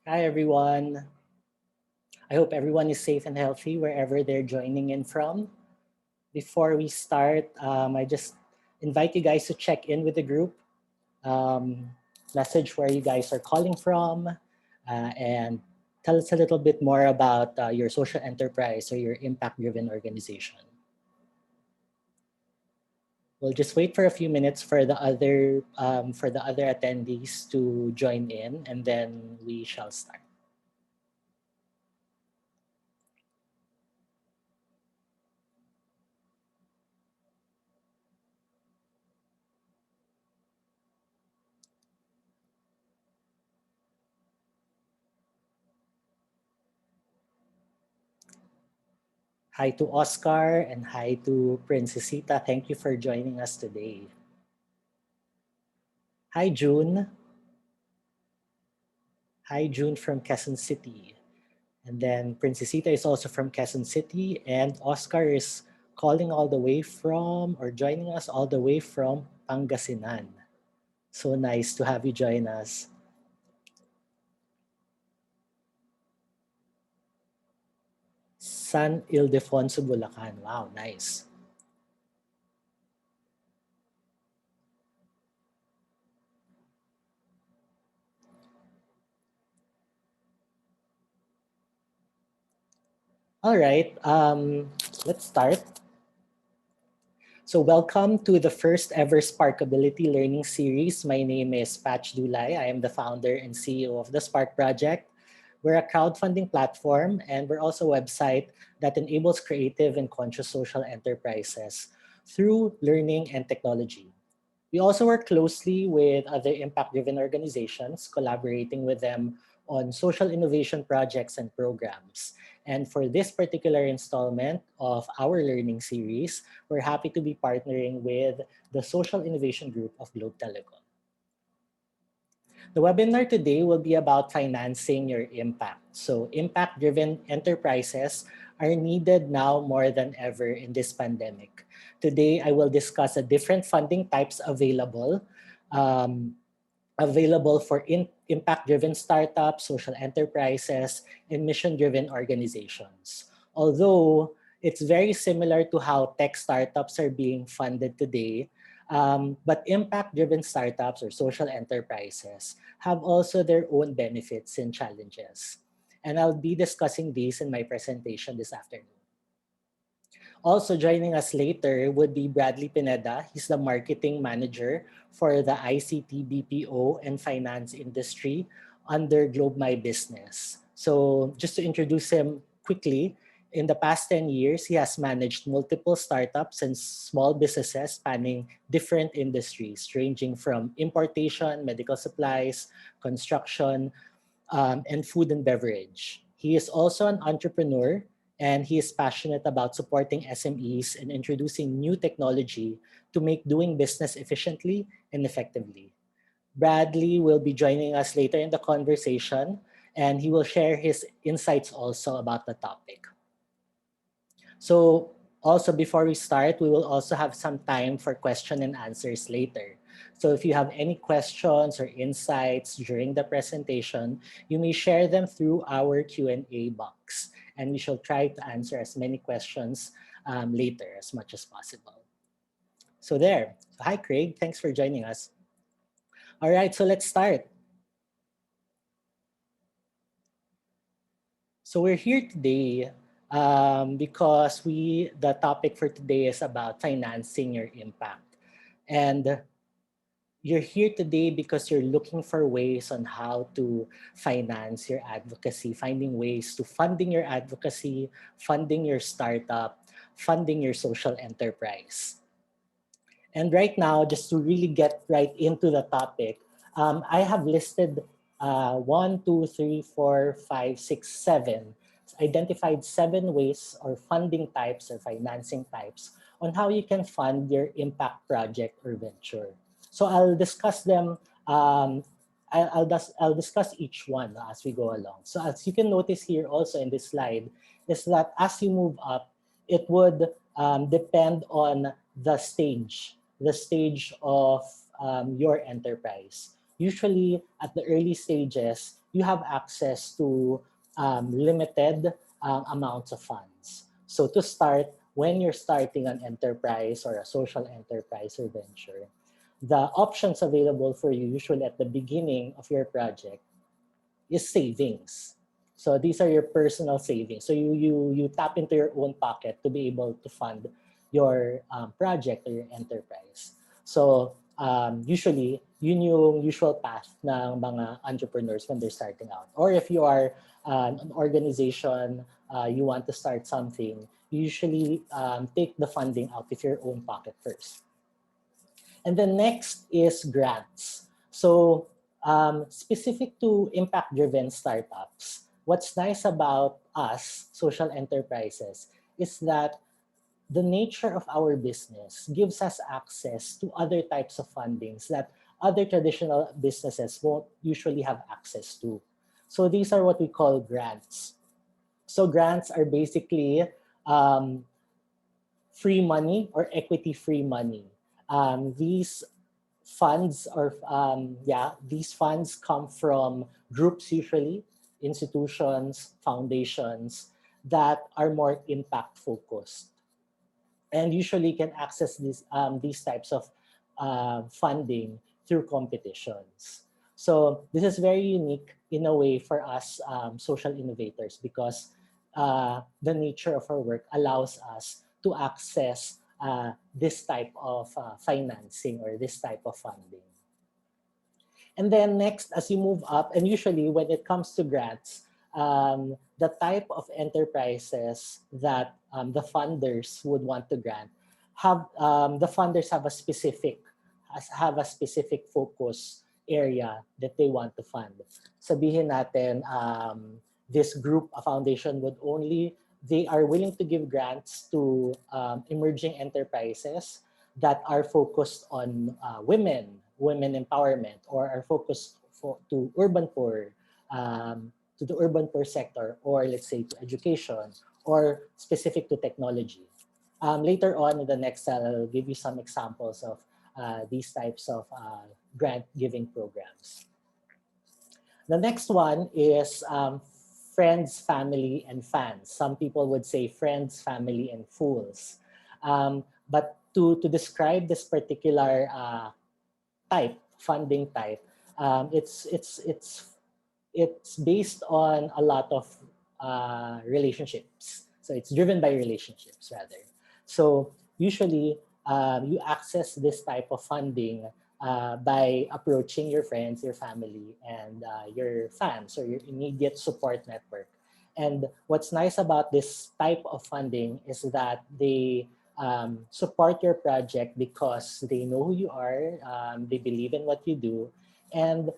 Hi, everyone. I hope everyone is safe and healthy wherever they're joining in from. Before we start, I just invite you guys to check in with the group, um, message where you guys are calling from, and tell us a little bit more about your social enterprise or your impact driven organization. We'll just wait for a few minutes for the other attendees to join in, and then we shall start. Hi to Oscar and hi to Princesita. Thank you for joining us today. Hi, June. Hi, June from Quezon City. And then Princesita is also from Quezon City, and Oscar is calling all the way from or joining us all the way from Pangasinan. So nice to have you join us. San Ildefonso, Bulacan. Wow, nice. All right, let's start. So welcome to the first ever Sparkability Learning Series. My name is Patch Dulay. I am the founder and CEO of the Spark Project. We're a crowdfunding platform and we're also a website that enables creative and conscious social enterprises through learning and technology. We also work closely with other impact-driven organizations, collaborating with them on social innovation projects and programs. And for this particular installment of our learning series, we're happy to be partnering with the Social Innovation Group of Globe Telecom. The webinar today will be about financing your impact. So impact-driven enterprises are needed now more than ever in this pandemic. Today, I will discuss the different funding types um, available for impact-driven startups, social enterprises, and mission-driven organizations. Although it's very similar to how tech startups are being funded today, but impact-driven startups or social enterprises have also their own benefits and challenges. And I'll be discussing these in my presentation this afternoon. Also joining us later would be Bradley Pineda. He's the marketing manager for the ICT BPO and finance industry under Globe My Business. So just to introduce him quickly, in the past 10 years, he has managed multiple startups and small businesses spanning different industries, ranging from importation, medical supplies, construction, and food and beverage. He is also an entrepreneur and he is passionate about supporting SMEs and introducing new technology to make doing business efficiently and effectively. Bradley will be joining us later in the conversation and he will share his insights also about the topic. So also before we start, we will also have some time for question and answers later. So if you have any questions or insights during the presentation, you may share them through our Q&A box and we shall try to answer as many questions later as much as possible. So there. So hi, Craig. Thanks for joining us. All right, so let's start. So we're here today because the topic for today is about financing your impact. And you're here today because you're looking for ways on how to finance your advocacy, finding ways to funding your advocacy, funding your startup, funding your social enterprise. And right now, just to really get right into the topic, I have listed 1, 2, 3, 4, 5, 6, 7, identified 7 ways or funding types or financing types on how you can fund your impact project or venture. So I'll discuss them. I'll discuss each one as we go along. So as you can notice here also in this slide, is that as you move up, it would depend on the stage of your enterprise. Usually at the early stages, you have access to limited amounts of funds. So to start, when you're starting an enterprise or a social enterprise or venture, the options available for you usually at the beginning of your project is savings. So these are your personal savings. So you tap into your own pocket to be able to fund your project or your enterprise. So usually, yun yung usual path ng mga entrepreneurs when they're starting out. Or if you are an organization, you want to start something, you usually take the funding out of your own pocket first. And then next is grants. So specific to impact-driven startups, what's nice about us, social enterprises, is that the nature of our business gives us access to other types of fundings that other traditional businesses won't usually have access to. So these are what we call grants. So grants are basically free money or equity-free money. These funds or these funds come from groups usually, institutions, foundations that are more impact focused, and usually can access these types of funding through competitions. So this is very unique in a way for us social innovators because the nature of our work allows us to access this type of financing or this type of funding. And then next, as you move up, and usually when it comes to grants, the type of enterprises that the funders would want to grant have the funders have a specific focus area that they want to fund. Sabihin natin, this group, a foundation they are willing to give grants to emerging enterprises that are focused on women empowerment, or are focused to urban poor, to the urban poor sector, or let's say to education, or specific to technology. Later on in the next cell, I'll give you some examples of these types of grant giving programs. The next one is friends, family, and fans. Some people would say friends, family, and fools. But to describe this particular funding type, it's based on a lot of relationships. So it's driven by relationships rather. So usually you access this type of funding by approaching your friends, your family, and your fans or your immediate support network. And what's nice about this type of funding is that they support your project because they know who you are, they believe in what you do, and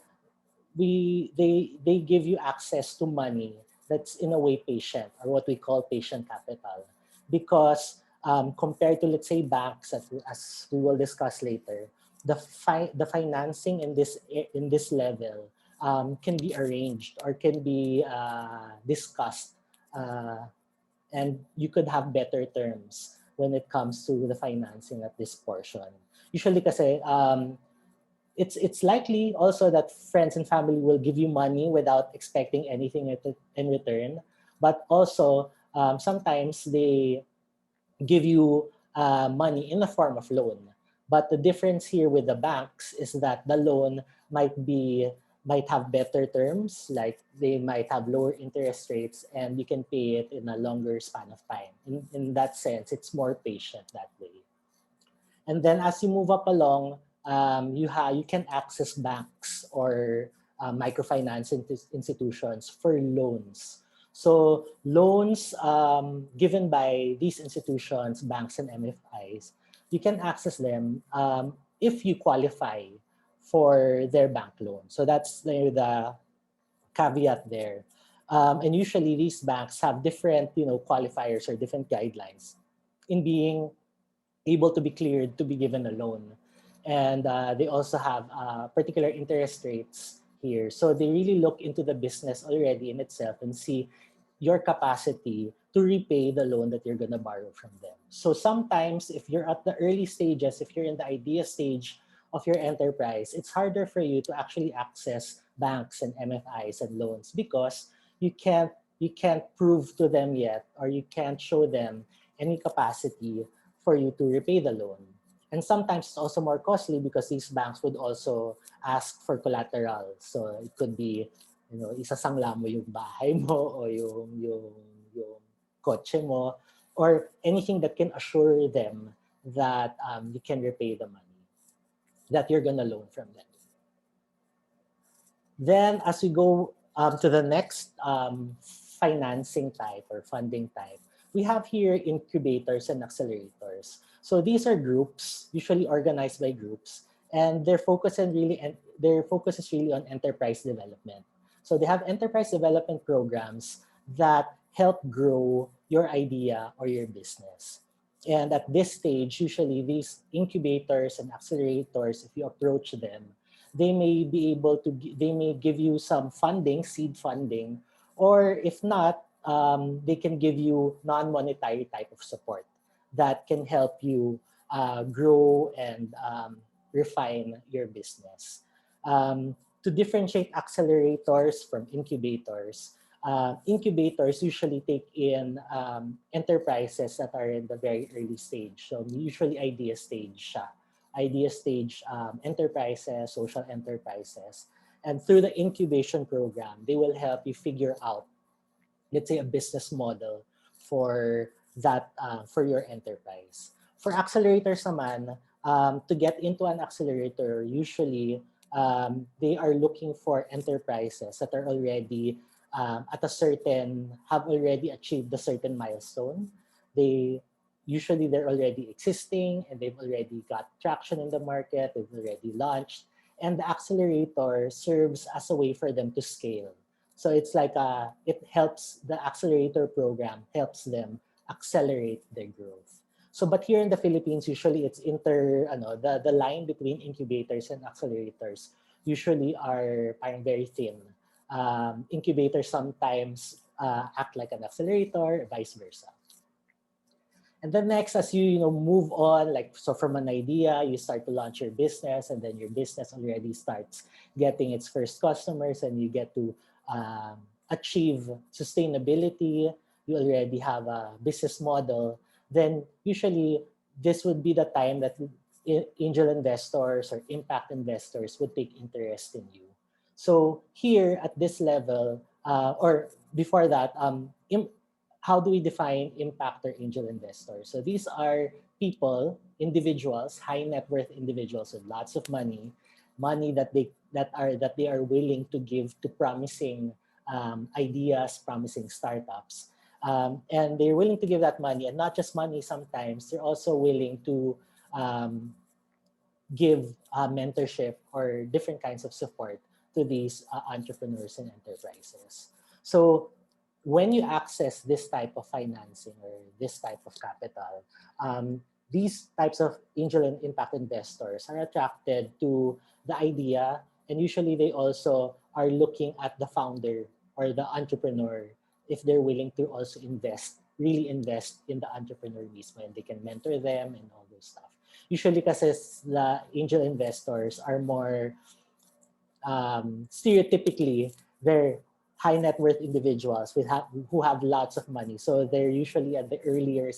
they give you access to money that's in a way patient, or what we call patient capital. Because compared to, let's say, banks, as we will discuss later, the financing in this level can be arranged or can be discussed, and you could have better terms when it comes to the financing at this portion. Usually kasi it's likely also that friends and family will give you money without expecting anything in return. But also, sometimes they give you money in the form of loan. But the difference here with the banks is that the loan might have better terms, like they might have lower interest rates, and you can pay it in a longer span of time. In that sense, it's more patient that way. And then as you move up along, you can access banks or microfinance institutions for loans. So loans given by these institutions, banks and MFIs, you can access them if you qualify for their bank loan. So that's the caveat there. And usually these banks have different qualifiers or different guidelines in being able to be cleared to be given a loan. And they also have particular interest rates here. So they really look into the business already in itself and see your capacity to repay the loan that you're going to borrow from them. So sometimes if you're at the early stages, if you're in the idea stage of your enterprise, it's harder for you to actually access banks and MFIs and loans because you can't you can't prove to them yet, or you can't show them any capacity for you to repay the loan. And sometimes it's also more costly because these banks would also ask for collateral. So it could be, isasangla mo yung bahay mo o yung kotse mo, or anything that can assure them that you can repay the money that you're gonna loan from them. Then as we go to the next financing type or funding type, we have here incubators and accelerators. So these are groups, usually organized by groups, and their focus is really on enterprise development. So they have enterprise development programs that help grow your idea or your business. And at this stage, usually these incubators and accelerators, if you approach them, they may give you some funding, seed funding, or if not, they can give you non-monetary type of support that can help you grow and refine your business. To differentiate accelerators from incubators, incubators usually take in enterprises that are in the very early stage, so usually idea stage enterprises, social enterprises. And through the incubation program, they will help you figure out, let's say, a business model for that for your enterprise. For accelerators naman, to get into an accelerator, usually they are looking for enterprises that are already have already achieved a certain milestone. They they're already existing and they've already got traction in the market, they've already launched, and the accelerator serves as a way for them to scale. So it's like the accelerator program helps them accelerate their growth. So, but here in the Philippines, usually it's the line between incubators and accelerators usually are parang very thin. Incubators sometimes act like an accelerator, vice versa. And then next, as you move on, like so from an idea, you start to launch your business, and then your business already starts getting its first customers, and you get to achieve sustainability. You already have a business model. Then usually this would be the time that angel investors or impact investors would take interest in you. So here at this level, or before that, how do we define impact or angel investors? So these are individuals, high net worth individuals with lots of money that they are willing to give to promising ideas, promising startups, and they're willing to give that money, and not just money. Sometimes they're also willing to give mentorship or different kinds of support to these entrepreneurs and enterprises. So when you access this type of financing or this type of capital, these types of angel and impact investors are attracted to the idea, and usually they also are looking at the founder or the entrepreneur if they're willing to also really invest in the entrepreneur mismo, and they can mentor them and all those stuff. Usually kasi the angel investors are more stereotypically, they're high net worth individuals who have lots of money. So they're usually at the earlier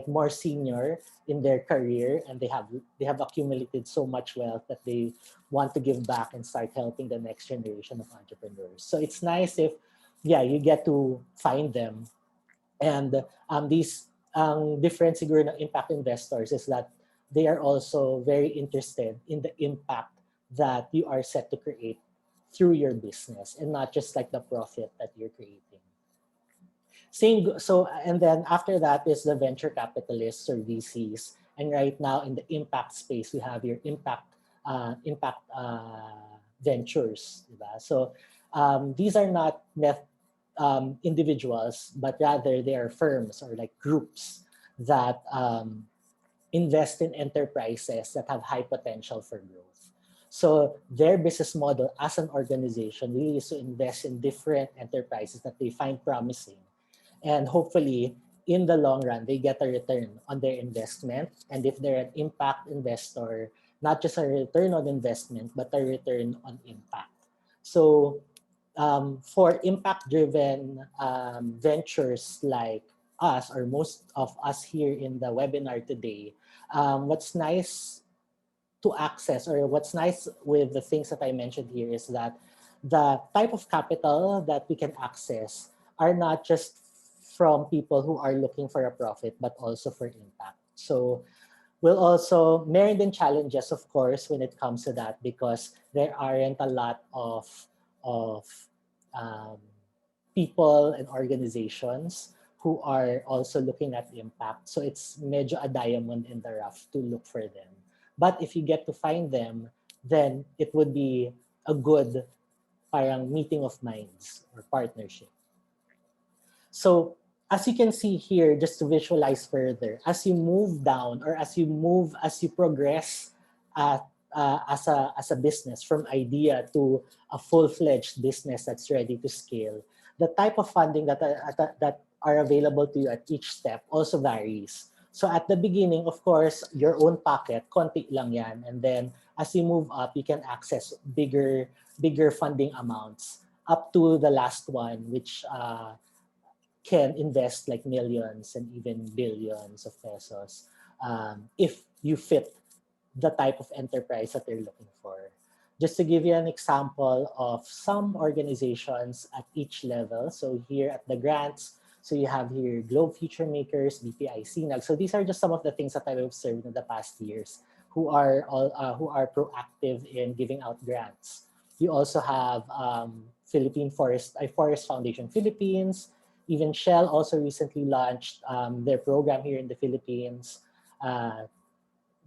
more senior in their career, and they have accumulated so much wealth that they want to give back and start helping the next generation of entrepreneurs. So it's nice if you get to find them. And these different siguro ng impact investors is that they are also very interested in the impact that you are set to create through your business, and not just like the profit that you're creating. And then after that is the venture capitalists or VCs. And right now in the impact space, we have your impact ventures. Diba? So these are not individuals, but rather they are firms or like groups that invest in enterprises that have high potential for growth. So their business model as an organization really is to invest in different enterprises that they find promising. And hopefully, in the long run, they get a return on their investment. And if they're an impact investor, not just a return on investment, but a return on impact. So for impact-driven ventures like us, or most of us here in the webinar today, what's nice to access, or what's nice with the things that I mentioned here, is that the type of capital that we can access are not just from people who are looking for a profit, but also for impact. So we'll also merit in challenges, of course, when it comes to that, because there aren't a lot of um, people and organizations who are also looking at impact. So it's medyo a diamond in the rough to look for them. But if you get to find them, then it would be a good parang meeting of minds or partnership. So as you can see here, just to visualize further, as you move down, or as you progress as a business, from idea to a full-fledged business that's ready to scale, the type of funding that are available to you at each step also varies. So at the beginning, of course, your own pocket, konti lang yan. And then as you move up, you can access bigger funding amounts, up to the last one, which can invest like millions and even billions of pesos, if you fit the type of enterprise that they're looking for. Just to give you an example of some organizations at each level. So here at the grants, so you have here Globe Future Makers, BPI, CNAG. So these are just some of the things that I've observed in the past years, who are proactive in giving out grants. You also have Forest Foundation Philippines. Even Shell also recently launched their program here in the Philippines,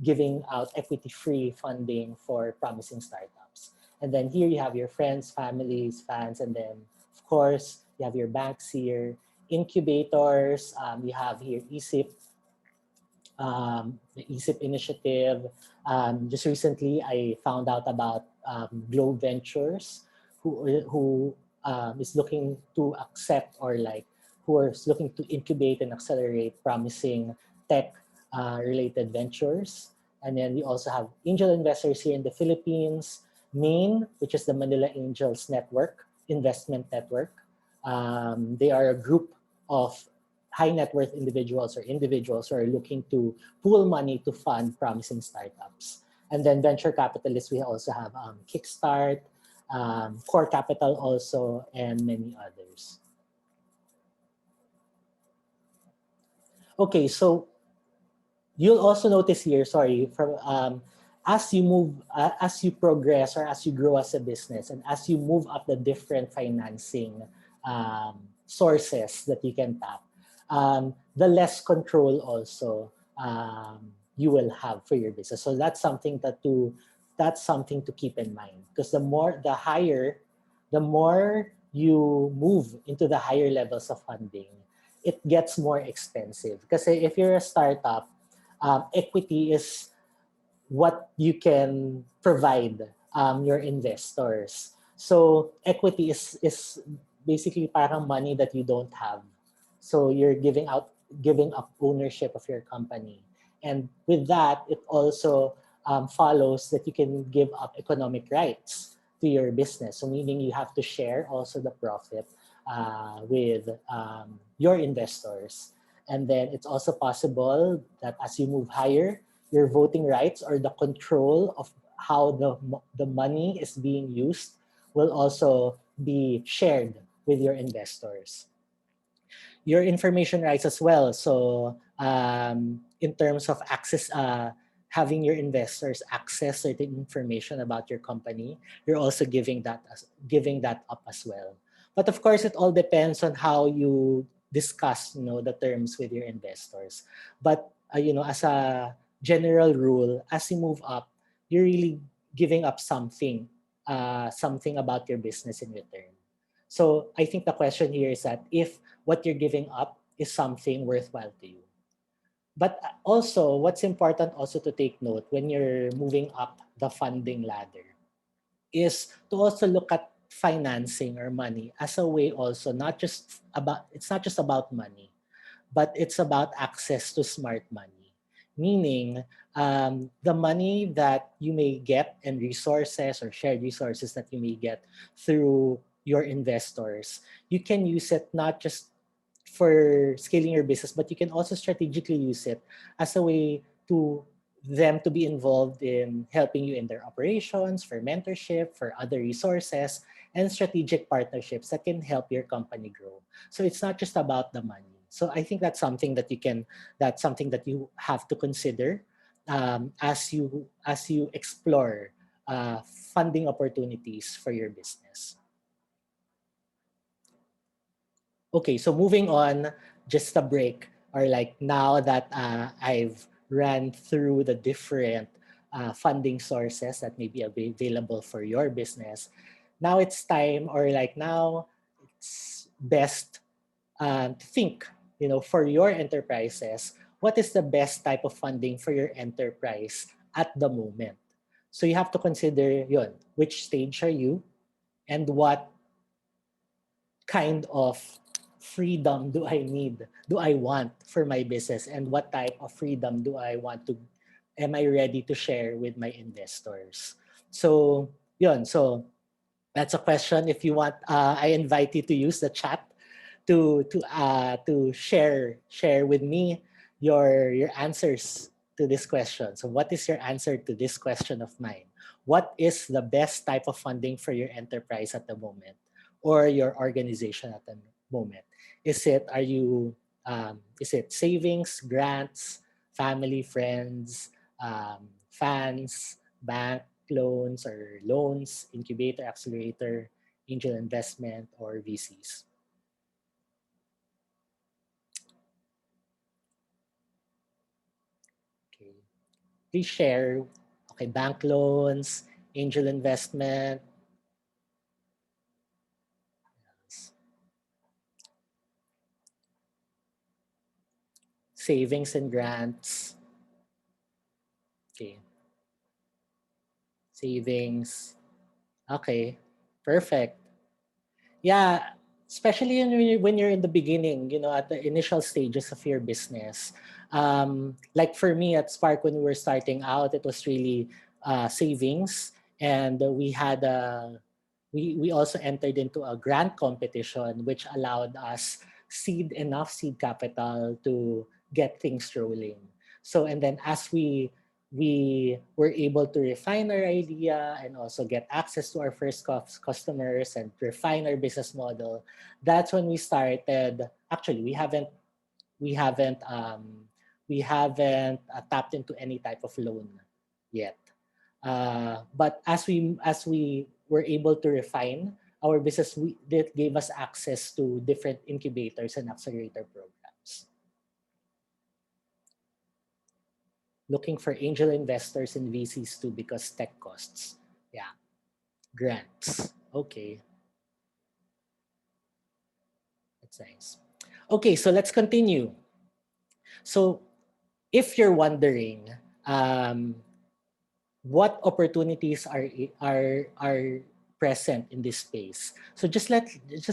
giving out equity-free funding for promising startups. And then here you have your friends, families, fans, and then, of course, you have your banks here, incubators, you have here ESIP, the ESIP initiative. Just recently, I found out about Globe Ventures, who is looking to accept, or like who is looking to incubate and accelerate promising tech related ventures. And then we also have angel investors here in the Philippines, MAIN, which is the Manila Angels Network, investment network. They are a group of high net worth individuals, or individuals who are looking to pool money to fund promising startups. And then venture capitalists, we also have Kickstart, Core Capital also, and many others. Okay, so you'll also notice here, sorry, from as you progress, or as you grow as a business, and as you move up the different financing sources that you can tap, the less control also you will have for your business. So that's something to keep in mind, because the more you move into the higher levels of funding, it gets more expensive. Because if you're a startup, equity is what you can provide your investors. So equity is basically parang money that you don't have. So you're giving up ownership of your company. And with that, it also follows that you can give up economic rights to your business. So meaning you have to share also the profit with your investors. And then it's also possible that as you move higher, your voting rights, or the control of how the money is being used, will also be shared with your investors. Your information rights as well. So in terms of access, having your investors access certain information about your company, you're also giving that up as well. But of course, it all depends on how you discuss, the terms with your investors. But as a general rule, as you move up, you're really giving up something about your business in return. So I think the question here is that if what you're giving up is something worthwhile to you. But also, what's important also to take note when you're moving up the funding ladder is to also look at financing or money as a way also, it's not just about money, but it's about access to smart money. meaning the money that you may get and resources or shared resources that you may get through your investors, you can use it not just for scaling your business, but you can also strategically use it as a way to them to be involved in helping you in their operations, for mentorship, for other resources, and strategic partnerships that can help your company grow. So it's not just about the money. So I think that's something that you have to consider as you explore funding opportunities for your business. Okay, so moving on, just a break, or like now that I've ran through the different funding sources that may be available for your business, now it's time, or like now it's best to think, for your enterprises, what is the best type of funding for your enterprise at the moment? So you have to consider which stage are you, and what kind of freedom do I need, do I want for my business, and what type of freedom am I ready to share with my investors? So, so that's a question. If you want, I invite you to use the chat to share with me your answers to this question. So what is your answer to this question of mine? What is the best type of funding for your enterprise at the moment, or your organization at the moment? Is it savings, grants, family, friends, fans, bank loans or loans, incubator, accelerator, angel investment, or VCs? Okay. Please share. Okay, bank loans, angel investment, savings and grants. Okay, savings. Okay, perfect. Yeah, especially when you're in the beginning, at the initial stages of your business. Like for me at Spark, when we were starting out, it was really savings, and we also entered into a grant competition, which allowed us enough seed capital to get things rolling. So, and then as we were able to refine our idea and also get access to our first customers and refine our business model, that's when we started. Actually, we haven't tapped into any type of loan yet. But as we were able to refine our business, that gave us access to different incubators and accelerator programs. Looking for angel investors and VCs too, because tech costs. Yeah. Grants. Okay. That's nice. Okay, so let's continue. So if you're wondering, what opportunities are present in this space. So just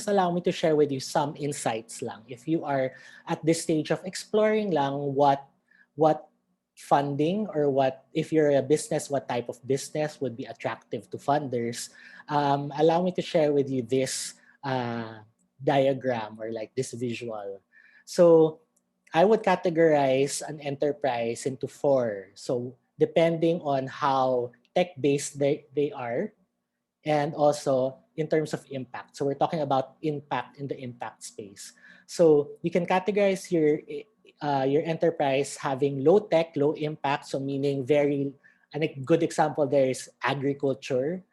allow me to share with you some insights lang. If you are at this stage of exploring lang what funding, or what, if you're a business, what type of business would be attractive to funders, allow me to share with you this diagram, or like this visual. So I would categorize an enterprise into four. So depending on how tech-based they are, and also in terms of impact. So we're talking about impact in the impact space. So you can categorize your enterprise having low tech, low impact. So meaning and a good example there is agriculture.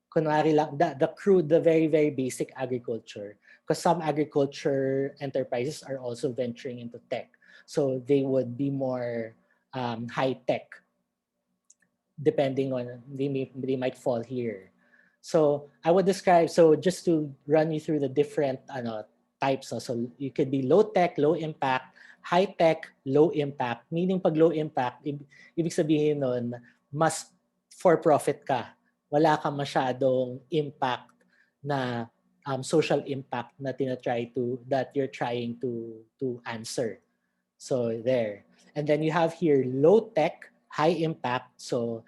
Kunwari lang, the very, very basic agriculture. Because some agriculture enterprises are also venturing into tech. So they would be more high tech, depending on, they might fall here. So I would describe, so just to run you through the different types. So you could be low tech, low impact, high tech, low impact. Meaning pag low impact, ibig sabihin nun, mas for profit ka. Wala kang masyadong impact na social impact that you're trying to answer. So there. And then you have here low tech, high impact. So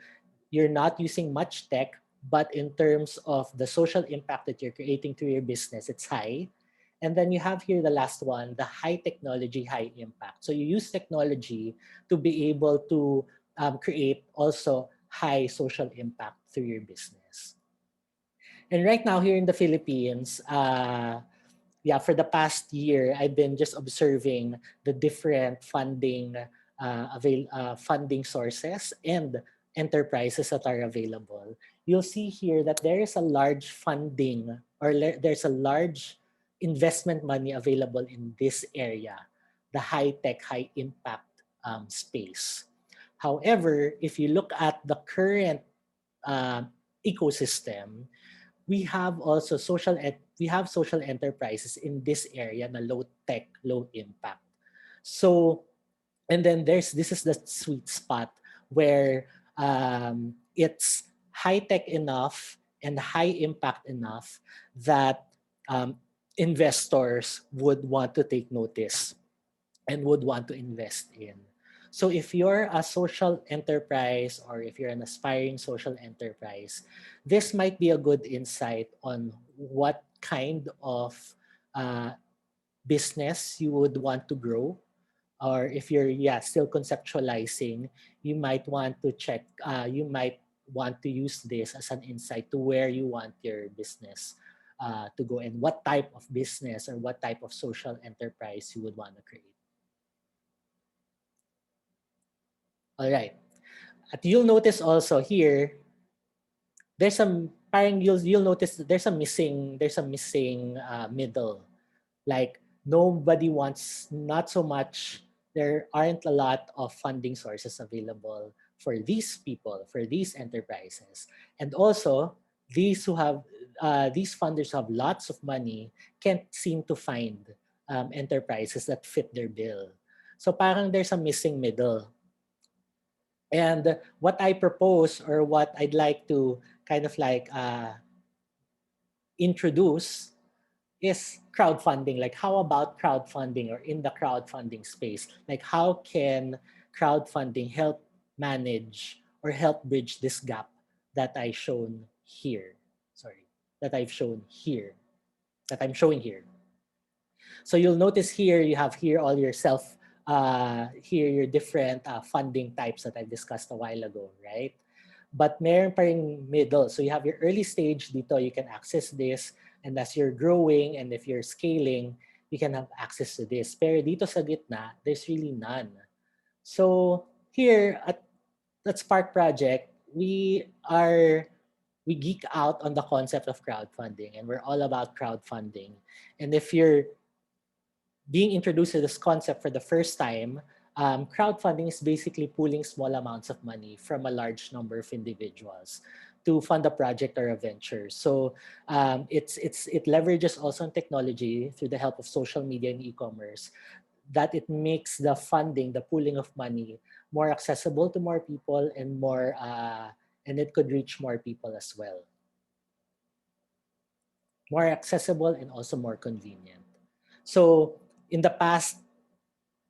you're not using much tech, but in terms of the social impact that you're creating through your business, it's high. And then you have here the last one, the high technology, high impact. So you use technology to be able to create also high social impact through your business. And right now here in the Philippines, yeah, for the past year, I've been just observing the different funding sources and enterprises that are available. You'll see here that there is a large funding or there's a large investment money available in this area, the high tech, high impact space. However, if you look at the current uh, ecosystem, we have also we have social enterprises in this area na low tech, low impact. So, and then this is the sweet spot where it's high tech enough and high impact enough that um, investors would want to take notice and would want to invest in. So if you're a social enterprise or if you're an aspiring social enterprise, this might be a good insight on what kind of uh, business you would want to grow. Or if you're still conceptualizing, you might want to check, you might want to use this as an insight to where you want your business to go and what type of business or what type of social enterprise you would want to create. All right. At you'll notice also here, there's some parang you'll notice that there's a missing middle. Like nobody wants not so much. There aren't a lot of funding sources available for these people, for these enterprises, and also these funders who have lots of money can't seem to find enterprises that fit their bill. So parang there's a missing middle. And what I propose or what I'd like to kind of like introduce is crowdfunding. Like, how about crowdfunding or in the crowdfunding space? Like, how can crowdfunding help manage or help bridge this gap that I shown here? Sorry, that I've shown here, that I'm showing here. So you'll notice here, you have here all your here your different funding types that I discussed a while ago, right? But meron pa ring middle. So you have your early stage dito, you can access this. And as you're growing and if you're scaling, you can have access to this. Pero dito sa gitna, there's really none. So here at Spark Project, we geek out on the concept of crowdfunding and we're all about crowdfunding. And if you're being introduced to this concept for the first time, crowdfunding is basically pooling small amounts of money from a large number of individuals to fund a project or a venture. So it leverages also on technology through the help of social media and e-commerce that it makes the funding, the pooling of money, more accessible to more people and more and it could reach more people as well. More accessible and also more convenient. So in the past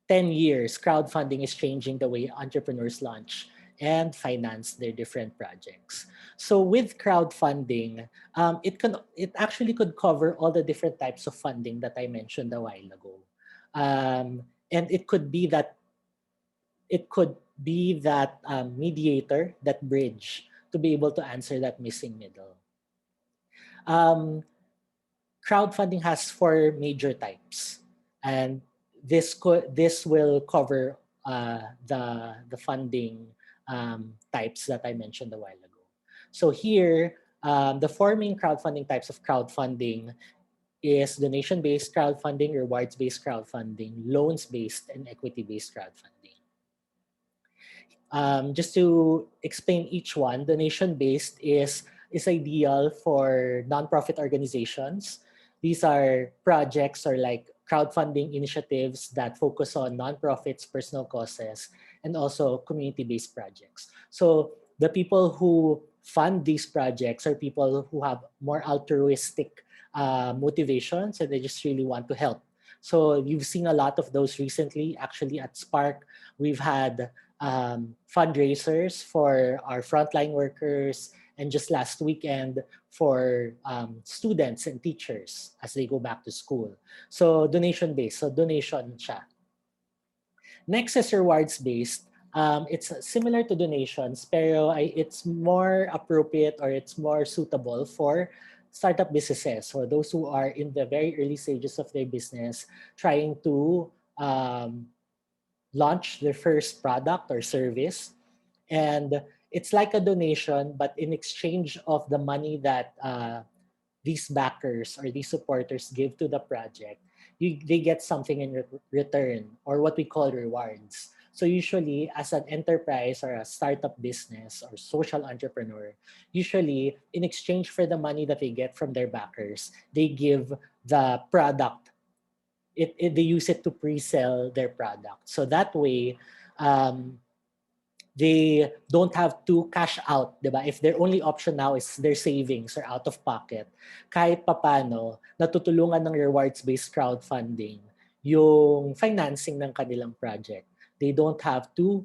10 years, crowdfunding is changing the way entrepreneurs launch and finance their different projects. So with crowdfunding, it actually could cover all the different types of funding that I mentioned a while ago. And it could be that mediator, that bridge to be able to answer that missing middle. Um, Crowdfunding has four major types, and this will cover the funding types that I mentioned a while ago. So here, the four main crowdfunding types of crowdfunding is donation-based crowdfunding, rewards-based crowdfunding, loans-based, and equity-based crowdfunding. Just to explain each one, donation-based is ideal for nonprofit organizations. These are projects or like crowdfunding initiatives that focus on nonprofits, personal causes, and also community-based projects. So the people who fund these projects are people who have more altruistic motivations and they just really want to help So you've seen a lot of those recently. Actually, at Spark, we've had fundraisers for our frontline workers, and just last weekend for students and teachers as they go back to school. So donation based, so donation siya. Next is rewards based. It's similar to donations, pero it's more appropriate or it's more suitable for startup businesses, or those who are in the very early stages of their business, trying to launch their first product or service. And it's like a donation, but in exchange of the money that these backers or these supporters give to the project, they get something in return, or what we call rewards. So usually, as an enterprise or a startup business or social entrepreneur, usually in exchange for the money that they get from their backers, they give the product. They use it to pre-sell their product. So that way, um, they don't have to cash out, 'di ba? If their only option now is their savings or out of pocket, kahit papano, natutulungan ng rewards-based crowdfunding yung financing ng kanilang project. They don't have to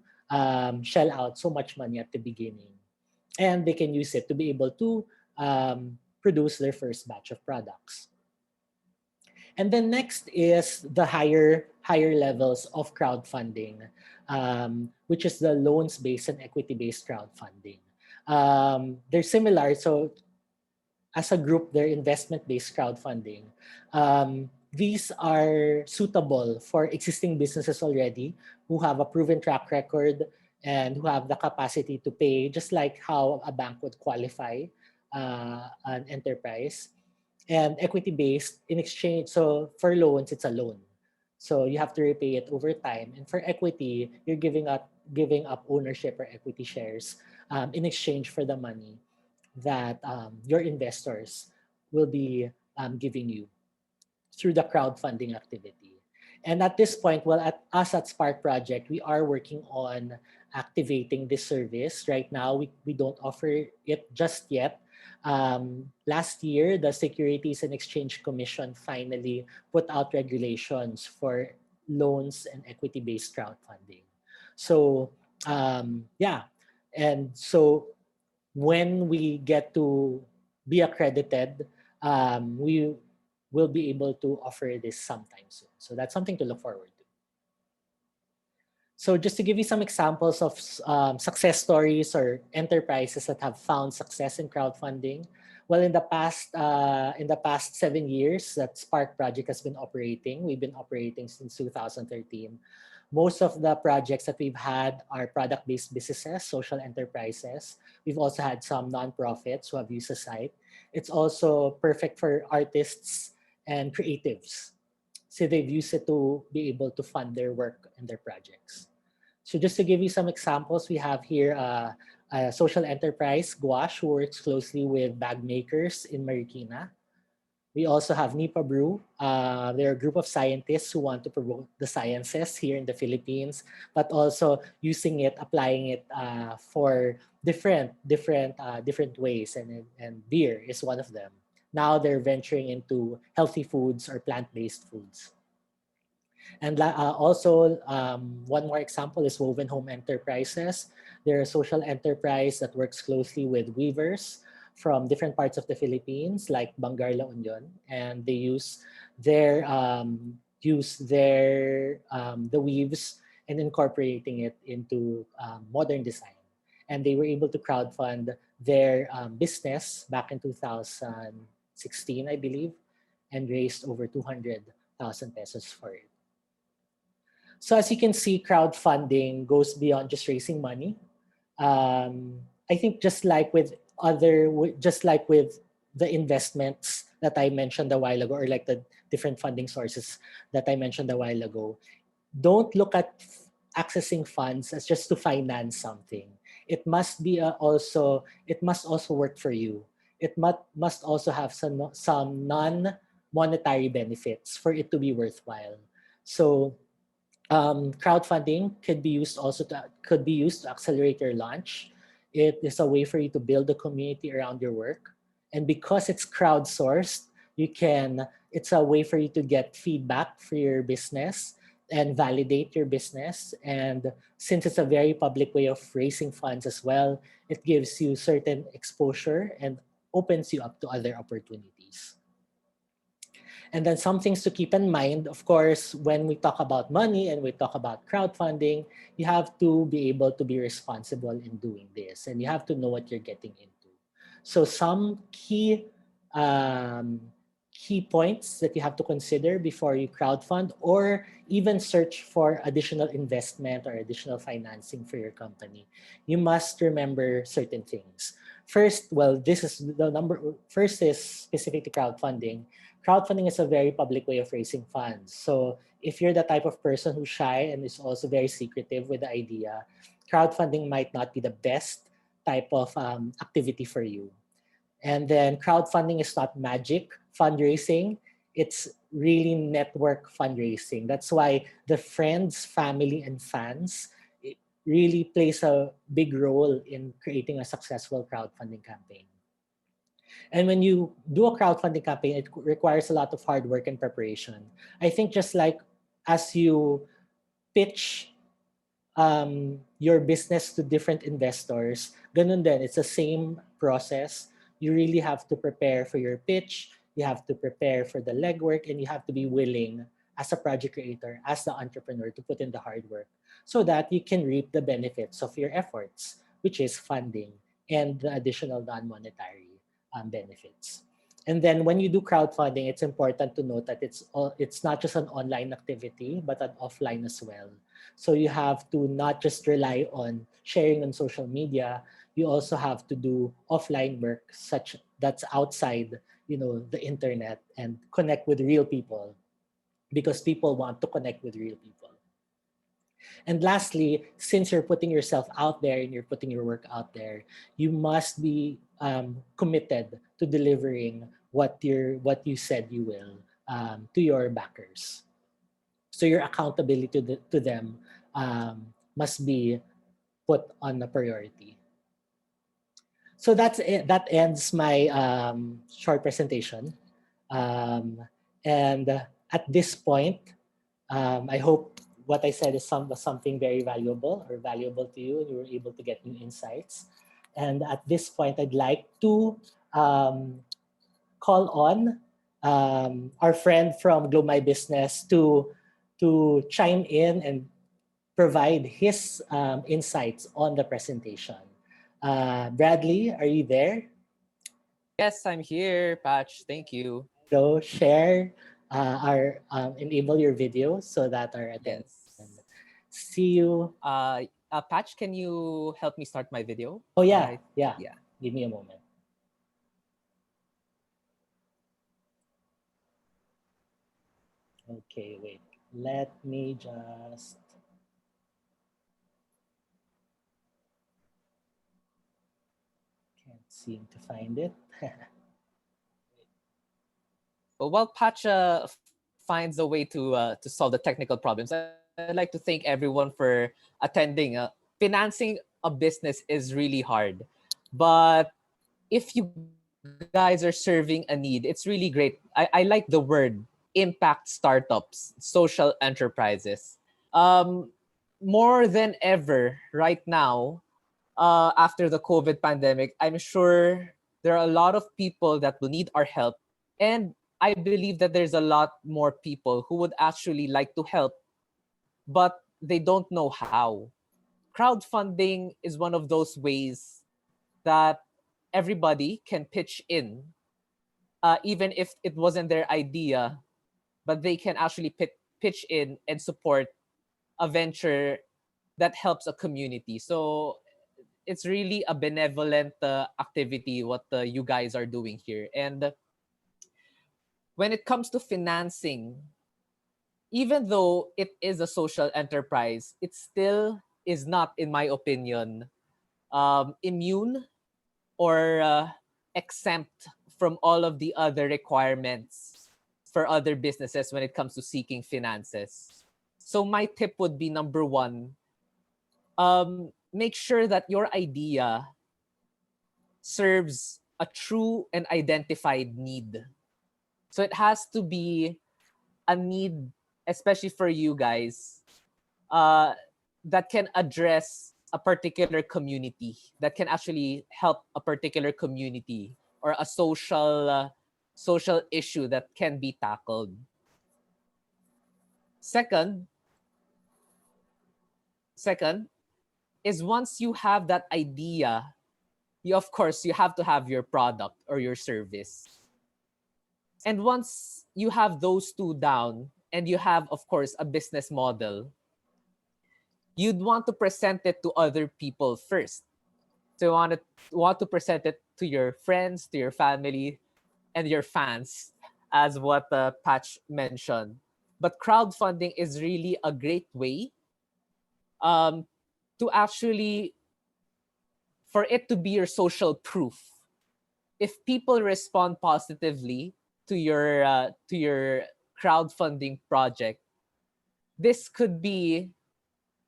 shell out so much money at the beginning. And they can use it to be able to produce their first batch of products. And then next is the higher levels of crowdfunding, which is the loans-based and equity-based crowdfunding. They're similar. So as a group, they're investment-based crowdfunding. These are suitable for existing businesses already who have a proven track record and who have the capacity to pay, just like how a bank would qualify an enterprise. And equity-based in exchange. So for loans, it's a loan. So you have to repay it over time. And for equity, you're giving up ownership or equity shares in exchange for the money that your investors will be giving you through the crowdfunding activity. And at this point, well, at us at Spark Project, we are working on activating this service. Right now, we don't offer it just yet. Last year, the Securities and Exchange Commission finally put out regulations for loans and equity-based crowdfunding. So, yeah. And so when we get to be accredited, we will be able to offer this sometime soon. So that's something to look forward to. So just to give you some examples of success stories or enterprises that have found success in crowdfunding, well, in the past 7 years that Spark Project has been operating, we've been operating since 2013. Most of the projects that we've had are product-based businesses, social enterprises. We've also had some nonprofits who have used the site. It's also perfect for artists and creatives. So they've used it to be able to fund their work and their projects. So just to give you some examples, we have here a social enterprise, Gouache, who works closely with bag makers in Marikina. We also have Nipa Brew. They're a group of scientists who want to promote the sciences here in the Philippines, but also using it, applying it for different ways, and beer is one of them. Now they're venturing into healthy foods or plant-based foods. And also, one more example is Woven Home Enterprises. They're a social enterprise that works closely with weavers from different parts of the Philippines, like Bangar La Union, and they use the weaves and incorporating it into modern design. And they were able to crowdfund their business back in 2016, I believe, and raised over 200,000 pesos for it. So as you can see, crowdfunding goes beyond just raising money. I think just like with the investments that I mentioned a while ago, or like the different funding sources that I mentioned a while ago, don't look at accessing funds as just to finance something. It must also work for you. It must also have some non-monetary benefits for it to be worthwhile. So crowdfunding could be used to accelerate your launch. It is a way for you to build a community around your work, and because it's crowdsourced, you can It's a way for you to get feedback for your business and validate your business. And since it's a very public way of raising funds as well, it gives you certain exposure and opens you up to other opportunities. And then some things to keep in mind, of course, when we talk about money and we talk about crowdfunding, you have to be able to be responsible in doing this and you have to know what you're getting into. So some um, key points that you have to consider before you crowdfund or even search for additional investment or additional financing for your company. You must remember certain things. First, well, this is the number. First is specific to crowdfunding. Crowdfunding is a very public way of raising funds. So if you're the type of person who's shy and is also very secretive with the idea, crowdfunding might not be the best type of activity for you. And then crowdfunding is not magic fundraising. It's really network fundraising. That's why the friends, family, and fans it really plays a big role in creating a successful crowdfunding campaign. And when you do a crowdfunding campaign, it requires a lot of hard work and preparation. I think just like as you pitch your business to different investors, ganun din, it's the same process. You really have to prepare for your pitch, you have to prepare for the legwork, and you have to be willing as a project creator, as the entrepreneur, to put in the hard work so that you can reap the benefits of your efforts, which is funding and the additional non-monetary benefits. And then when you do crowdfunding, it's important to note that it's not just an online activity, but an offline as well. So you have to not just rely on sharing on social media. You also have to do offline work such that's outside, the internet and connect with real people because people want to connect with real people. And lastly, since you're putting yourself out there and you're putting your work out there, you must be committed to delivering what you said you will to your backers. So your accountability to them must be put on a priority. So that's it. That ends my short presentation. Um, and at this point, I hope what I said is something very valuable or valuable to you, and you were able to get new insights. And at this point, I'd like to um, call on our friend from Glow My Business to chime in and provide his insights on the presentation. Bradley, are you there? Yes, I'm here, Patch. Thank you. So share enable your video so that our attendees can Yes. see you. Patch, can you help me start my video? Oh yeah, yeah. Yeah. Give me a moment. Okay, wait. Let me just can't seem to find it. Well, while Patch finds a way to solve the technical problems, I'd like to thank everyone for attending. Financing a business is really hard, but if you guys are serving a need, it's really great. I like the word impact startups, social enterprises. More than ever right now, after the COVID pandemic, I'm sure there are a lot of people that will need our help. And I believe that there's a lot more people who would actually like to help, but they don't know how. Crowdfunding is one of those ways that everybody can pitch in, even if it wasn't their idea, but they can actually pitch in and support a venture that helps a community. So it's really a benevolent activity what you guys are doing here. And when it comes to financing, even though it is a social enterprise, it still is not, in my opinion, immune or exempt from all of the other requirements for other businesses when it comes to seeking finances. So my tip would be number one, make sure that your idea serves a true and identified need. So it has to be a need, especially for you guys, uh, that can address a particular community, that can actually help a particular community or a social issue that can be tackled. Second, second is once you have that idea, you of course you have to have your product or your service. And once you have those two down and you have of course a business model, you'd want to present it to other people first. So you want to present it to your friends, to your family, and your fans, as what Patch mentioned. But crowdfunding is really a great way um, to actually for it to be your social proof. If people respond positively to your crowdfunding project, this could be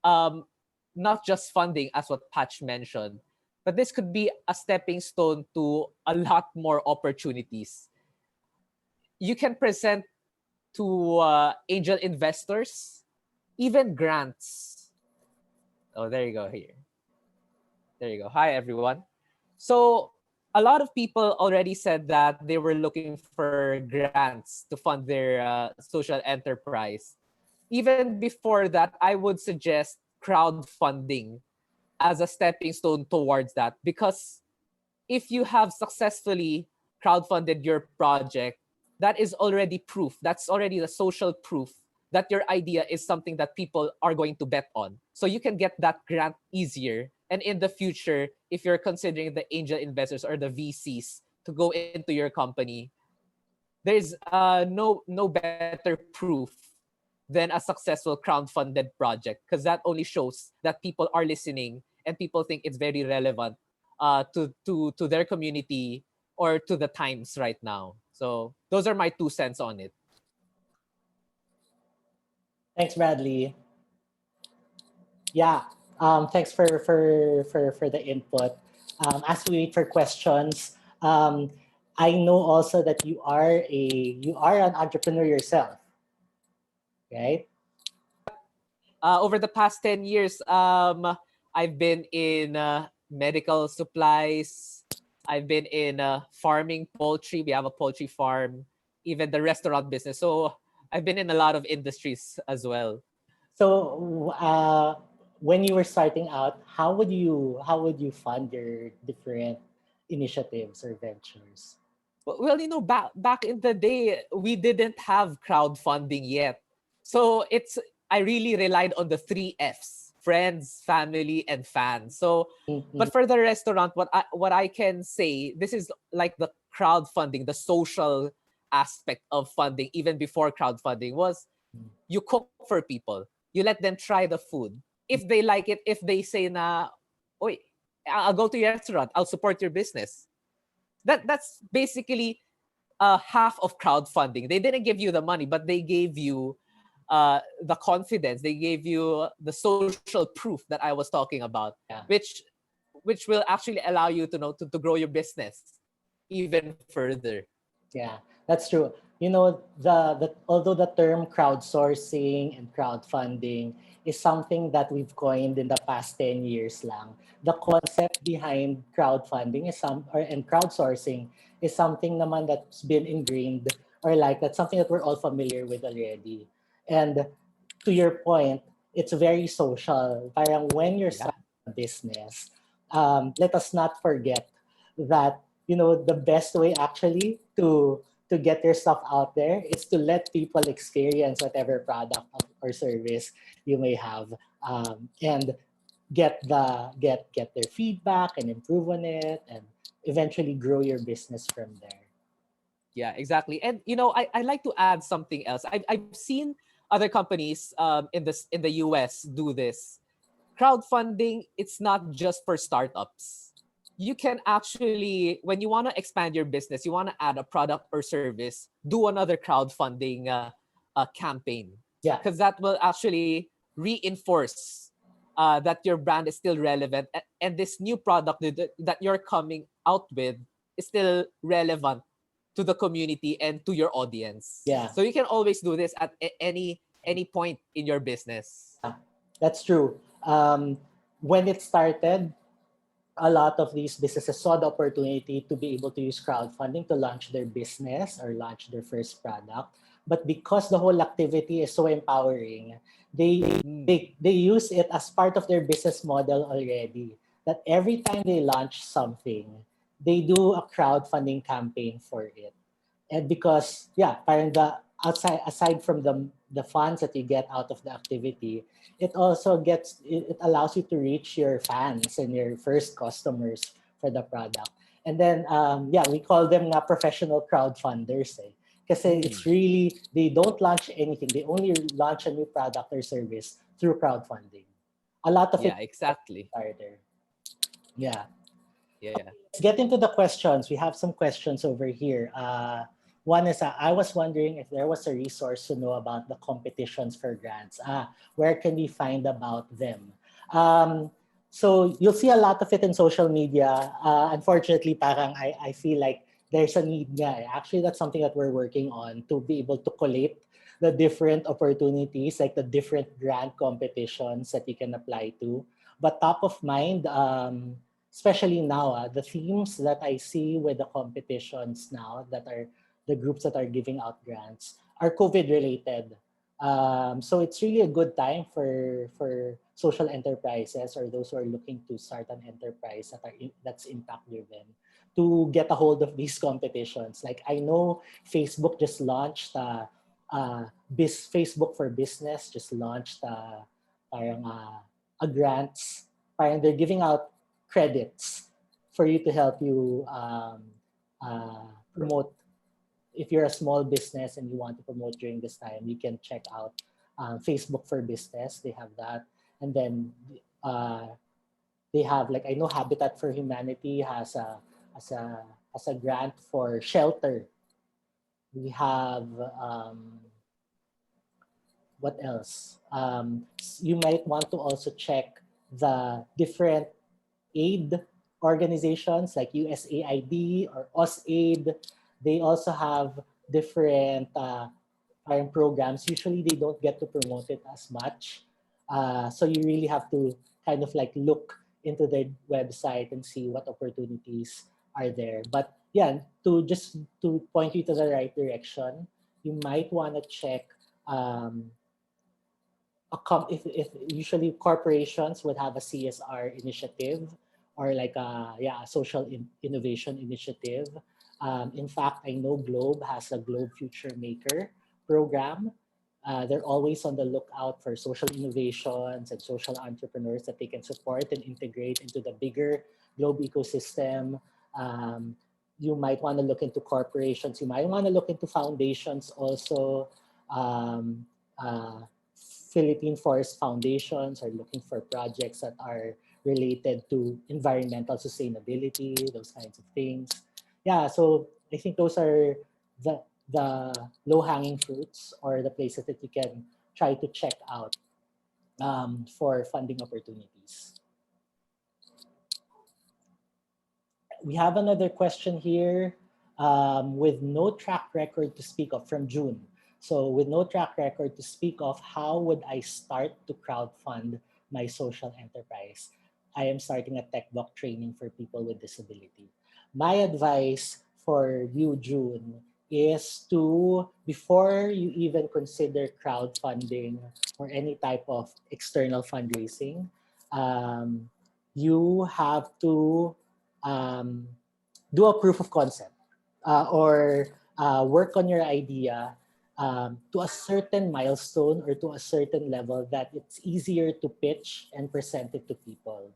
um, not just funding, as what Patch mentioned, but this could be a stepping stone to a lot more opportunities. You can present to angel investors, even grants. Oh, there you go. Here, there you go. Hi, everyone. So a lot of people already said that they were looking for grants to fund their social enterprise. Even before that, I would suggest crowdfunding as a stepping stone towards that, because if you have successfully crowdfunded your project, that is already proof. That's already the social proof that your idea is something that people are going to bet on. So you can get that grant easier. And in the future, if you're considering the angel investors or the VCs to go into your company, there's no better proof than a successful crowdfunded project, because that only shows that people are listening and people think it's very relevant to their community or to the times right now. So those are my 2 cents on it. Thanks, Bradley. Yeah. Thanks for the input. As we wait for questions, I know also that you are an entrepreneur yourself, right? Over the past 10 years, I've been in medical supplies. I've been in farming poultry. We have a poultry farm, even the restaurant business. So I've been in a lot of industries as well. So, when you were starting out, how would you fund your different initiatives or ventures? Well, back in the day, we didn't have crowdfunding yet. So I really relied on the 3 Fs: friends, family, and fans. So, Mhm. but for the restaurant, what I can say, this is like the crowdfunding, the social aspect of funding, even before crowdfunding, was you cook for people. You let them try the food. If they like it, if they say na, Oy, I'll go to your restaurant, I'll support your business. That's basically half of crowdfunding. They didn't give you the money, but they gave you the confidence. They gave you the social proof that I was talking about, Yeah. which will actually allow you to know to grow your business even further. Yeah, that's true. You know, the although the term crowdsourcing and crowdfunding is something that we've coined in the past 10 years lang, the concept behind crowdfunding is and crowdsourcing is something naman that's been ingrained, or like that's something that we're all familiar with already. And to your point, it's very social. Parang when you're Yeah. starting a business, let us not forget that the best way actually to get your stuff out there is to let people experience whatever product or service you may have, and get their feedback and improve on it, and eventually grow your business from there. Yeah, exactly. And I like to add something else. I've seen other companies in the US do this. Crowdfunding, it's not just for startups. You can actually, when you want to expand your business, you want to add a product or service, do another crowdfunding campaign, Yeah. because that will actually reinforce that your brand is still relevant, and this new product that you're coming out with is still relevant to the community and to your audience. Yeah. So you can always do this at any point in your business. That's true. When it started, a lot of these businesses saw the opportunity to be able to use crowdfunding to launch their business or launch their first product. But because the whole activity is so empowering, they they use it as part of their business model already. That every time they launch something, they do a crowdfunding campaign for it. And because parang the aside from the funds that you get out of the activity, it also it allows you to reach your fans and your first customers for the product. And then we call them na professional crowdfunders kasi it's really, they don't launch anything, they only launch a new product or service through crowdfunding. A lot of Yeah, it exactly. started. Yeah. Yeah. Let's get into the questions. We have some questions over here. One is, I was wondering if there was a resource to know about the competitions for grants. Where can we find about them? So you'll see a lot of it in social media. Unfortunately, parang I feel like there's a need nga. Actually, that's something that we're working on to be able to collate the different opportunities, like the different grant competitions that you can apply to. But top of mind, especially now, the themes that I see with the competitions now that are the groups that are giving out grants are COVID related. So it's really a good time for social enterprises or those who are looking to start an enterprise that's impact driven to get a hold of these competitions. Like I know Facebook just launched Facebook for Business just launched parang a grants. Parang they're giving out credits for you to help you promote. If you're a small business and you want to promote during this time, you can check out Facebook for Business. They have that. And then they have, like, I know Habitat for Humanity has a grant for shelter. We have what else? You might want to also check the different aid organizations like USAID or USAID. They also have different programs. Usually they don't get to promote it as much. So you really have to kind of like look into their website and see what opportunities are there. But yeah, to point you to the right direction, you might want to check if usually corporations would have a CSR initiative or like a social innovation initiative. In fact, I know Globe has a Globe Future Maker program. They're always on the lookout for social innovations and social entrepreneurs that they can support and integrate into the bigger Globe ecosystem. You might want to look into corporations. You might want to look into foundations also. Philippine Forest Foundations are looking for projects that are related to environmental sustainability, those kinds of things. Yeah, so I think those are the low-hanging fruits or the places that you can try to check out for funding opportunities. We have another question here with no track record to speak of from June. So with no track record to speak of, how would I start to crowdfund my social enterprise? I am starting a tech box training for people with disability. My advice for you, June, is to, before you even consider crowdfunding or any type of external fundraising, you have to do a proof of concept or work on your idea to a certain milestone or to a certain level that it's easier to pitch and present it to people.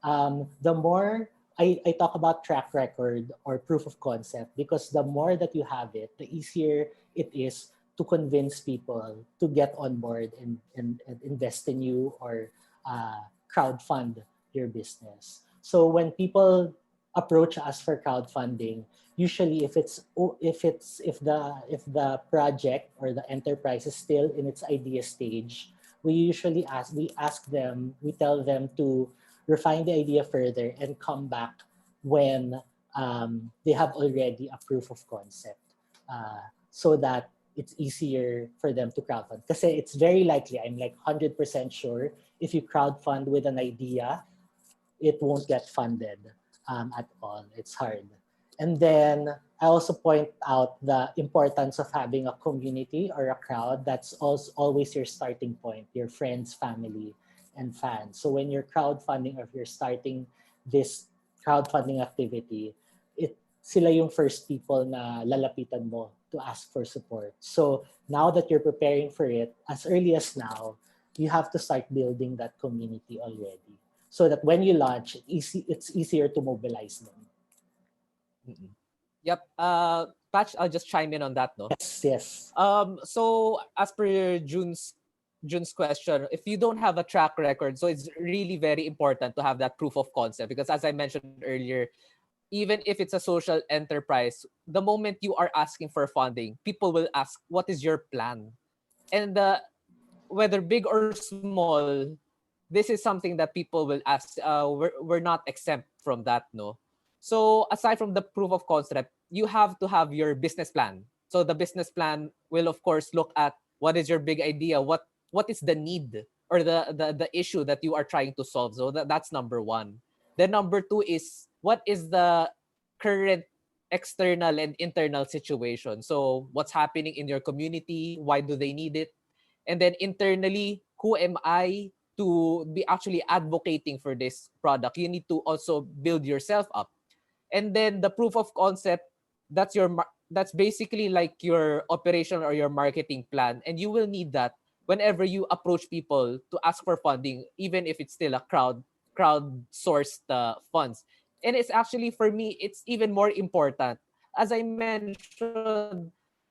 The more I talk about track record or proof of concept, because the more that you have it, the easier it is to convince people to get on board and invest in you or crowdfund your business. So when people approach us for crowdfunding, usually if the project or the enterprise is still in its idea stage, we tell them to refine the idea further and come back when they have already a proof of concept. so that it's easier for them to crowdfund. Because it's very likely, I'm like 100% sure, if you crowdfund with an idea, it won't get funded at all. It's hard. And then I also point out the importance of having a community or a crowd that's also always your starting point, your friends, family, and fans. So when you're crowdfunding or if you're starting this crowdfunding activity, sila yung first people na lalapitan mo to ask for support. So now that you're preparing for it, as early as now, you have to start building that community already so that when you launch, it's easier to mobilize them. Mm-mm. Yep. Patch, I'll just chime in on that, no? Yes. So as per Jun's question, if you don't have a track record, so it's really very important to have that proof of concept because as I mentioned earlier, even if it's a social enterprise, the moment you are asking for funding, people will ask, what is your plan? And whether big or small, this is something that people will ask. We're not exempt from that, no? So aside from the proof of concept, you have to have your business plan. So the business plan will, of course, look at what is your big idea, what is the need or the issue that you are trying to solve. So that's number one. Then number two is what is the current external and internal situation. So what's happening in your community? Why do they need it? And then internally, who am I to be actually advocating for this product? You need to also build yourself up. And then the proof of concept, that's basically like your operation or your marketing plan, and you will need that whenever you approach people to ask for funding, even if it's still a crowd sourced funds. And it's actually, for me, it's even more important. As I mentioned,